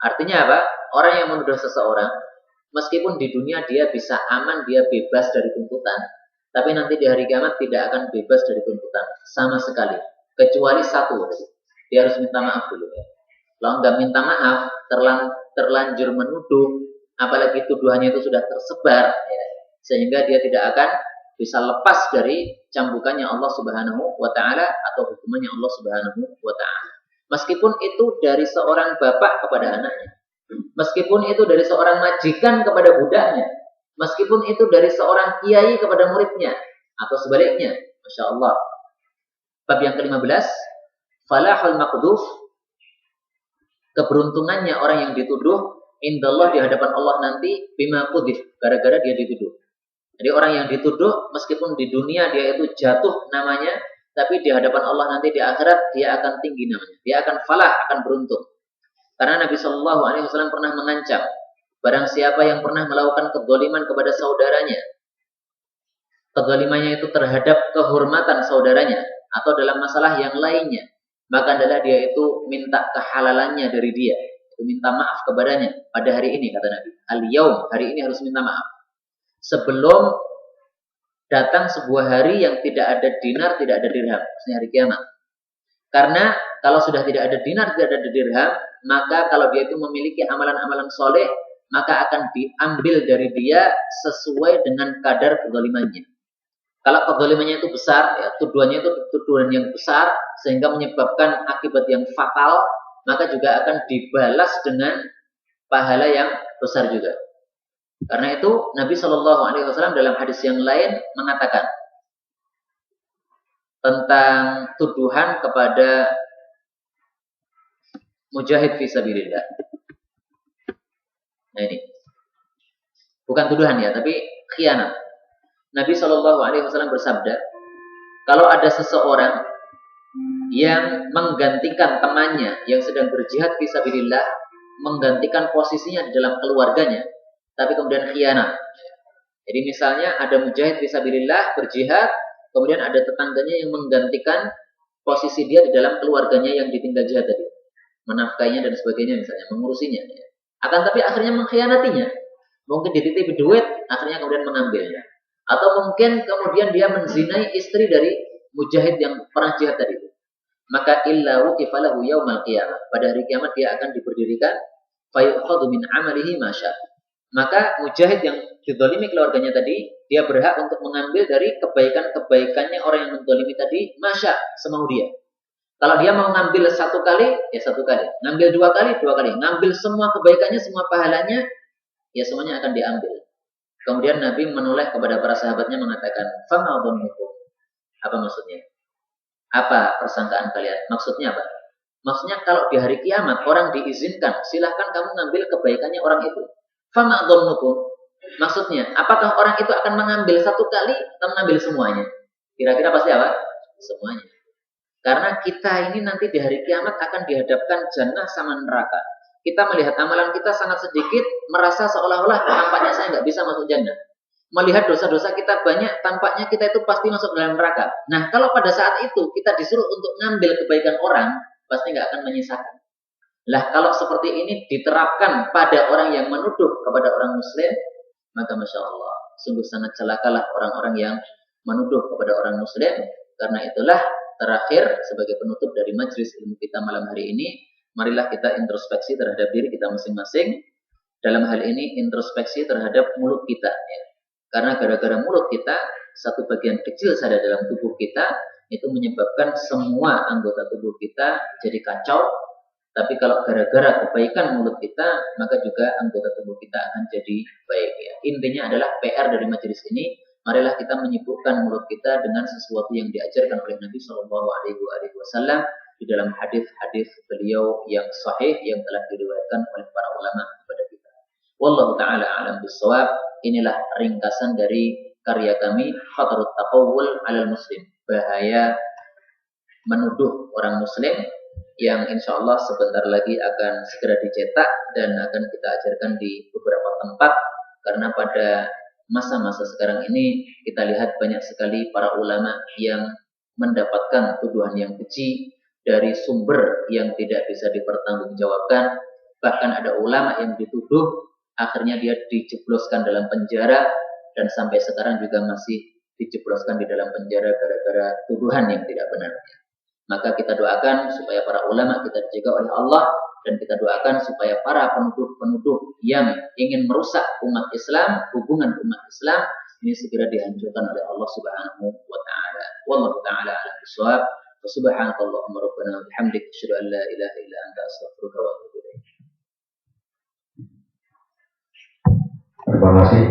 Artinya apa? Orang yang menuduh seseorang, meskipun di dunia dia bisa aman, dia bebas dari tuntutan, tapi nanti di hari kiamat tidak akan bebas dari tuntutan sama sekali, kecuali 1, dia harus minta maaf dulu ya. Kalau nggak minta maaf, terlanjur menuduh, apalagi tuduhannya itu sudah tersebar, ya, sehingga dia tidak akan bisa lepas dari cambukannya Allah Subhanahu wa Ta'ala atau hukumannya Allah Subhanahu wa Ta'ala. Meskipun itu dari seorang bapak kepada anaknya, meskipun itu dari seorang majikan kepada budaknya, meskipun itu dari seorang kiai kepada muridnya, atau sebaliknya, Masya Allah. Bab yang ke-15, falahul maqduf, keberuntungannya orang yang dituduh indallah di hadapan Allah nanti bima qudhif, gara-gara dia dituduh. Jadi orang yang dituduh meskipun di dunia dia itu jatuh namanya, tapi di hadapan Allah nanti di akhirat dia akan tinggi namanya. Dia akan falah, akan beruntung. Karena Nabi Shallallahu Alaihi Wasallam pernah mengancam, barang siapa yang pernah melakukan kezaliman kepada saudaranya, kezalimannya itu terhadap kehormatan saudaranya atau dalam masalah yang lainnya, maka adalah dia itu minta kehalalannya dari dia, itu minta maaf kepadanya pada hari ini, kata Nabi. Al-yaum, hari ini harus minta maaf. Sebelum datang sebuah hari yang tidak ada dinar, tidak ada dirham, maksudnya hari kiamat. Karena kalau sudah tidak ada dinar, tidak ada dirham, maka kalau dia itu memiliki amalan-amalan soleh, maka akan diambil dari dia sesuai dengan kadar kezalimannya. Kalau kezalimannya itu besar, ya, tuduhannya itu tuduhan yang besar, sehingga menyebabkan akibat yang fatal, maka juga akan dibalas dengan pahala yang besar juga. Karena itu Nabi Shallallahu Alaihi Wasallam dalam hadis yang lain mengatakan tentang tuduhan kepada mujahid fisabilillah. Nah ini bukan tuduhan ya, tapi khianat. Nabi Shallallahu Alaihi Wasallam bersabda, kalau ada seseorang yang menggantikan temannya yang sedang berjihad fisabilillah, menggantikan posisinya di dalam keluarganya, tapi kemudian khianat. Jadi misalnya ada mujahid fisabilillah berjihad, kemudian ada tetangganya yang menggantikan posisi dia di dalam keluarganya yang ditinggal jihad tadi. menafkainya dan sebagainya misalnya, mengurusinya. Ya. Akan tapi akhirnya mengkhianatinya. Mungkin dititipi duit, akhirnya kemudian mengambilnya. Atau mungkin kemudian dia menzinai istri dari mujahid yang pernah jihad tadi itu. Maka illa wuqifalahu yaumal qiyamah. Pada hari kiamat dia akan diberdirikan fayu'khadhu min amalihi ma syaa. Maka mujahid yang dizalimi keluarganya tadi, dia berhak untuk mengambil dari kebaikan-kebaikannya orang yang menzalimi tadi, masya, semau dia. Kalau dia mau ngambil satu kali, ya satu kali. Ngambil dua kali, dua kali. Ngambil semua kebaikannya, semua pahalanya, ya semuanya akan diambil. Kemudian Nabi menoleh kepada para sahabatnya mengatakan, "Fama dhannukum?" Apa maksudnya? Apa persangkaan kalian? Maksudnya apa? Maksudnya kalau di hari kiamat orang diizinkan, silahkan kamu ngambil kebaikannya orang itu. Fama dhannukum? Maksudnya, apakah orang itu akan mengambil satu kali atau mengambil semuanya? Kira-kira pasti apa? Semuanya. Karena kita ini nanti di hari kiamat akan dihadapkan jannah sama neraka. Kita melihat amalan kita sangat sedikit, merasa seolah-olah tampaknya saya nggak bisa masuk jannah. Melihat dosa-dosa kita banyak, tampaknya kita itu pasti masuk dalam neraka. Nah, kalau pada saat itu kita disuruh untuk ngambil kebaikan orang, pasti nggak akan menyisakan. Lah, kalau seperti ini diterapkan pada orang yang menuduh kepada orang muslim, maka Masya Allah, sungguh sangat celakalah orang-orang yang menuduh kepada orang muslim. Karena itulah terakhir sebagai penutup dari majelis ilmu kita malam hari ini, marilah kita introspeksi terhadap diri kita masing-masing. Dalam hal ini introspeksi terhadap mulut kita. Ya. Karena gara-gara mulut kita, satu bagian kecil saja dalam tubuh kita, itu menyebabkan semua anggota tubuh kita jadi kacau. Tapi kalau gara-gara kebaikan mulut kita, maka juga anggota tubuh kita akan jadi baik. Ya. Intinya adalah PR dari majelis ini, marilah kita menyibukkan mulut kita dengan sesuatu yang diajarkan oleh Nabi Shallallahu Alaihi Wasallam di dalam hadis-hadis beliau yang sahih yang telah diriwayatkan oleh para ulama kepada kita. Wallahu taala alam bissawab. Inilah ringkasan dari karya kami Khatarut Taqawul 'alal Muslim. Bahaya menuduh orang muslim yang insya Allah sebentar lagi akan segera dicetak dan akan kita ajarkan di beberapa tempat. Karena pada masa-masa sekarang ini kita lihat banyak sekali para ulama yang mendapatkan tuduhan yang keji dari sumber yang tidak bisa dipertanggungjawabkan. Bahkan ada ulama yang dituduh, akhirnya dia dijebloskan dalam penjara dan sampai sekarang juga masih dijebloskan di dalam penjara gara-gara tuduhan yang tidak benar. Maka kita doakan supaya para ulama kita dijaga oleh Allah, dan kita doakan supaya para penuduh-penuduh yang ingin merusak umat Islam, hubungan umat Islam, ini segera dihancurkan oleh Allah Subhanahu wa taala. Wallahu taala a'lam bissawab. Wa subhanakallahumma rabbana wa bihamdika asyhadu an la ilaha illa anta astaghfiruka wa atubu ilaik. Terima kasih.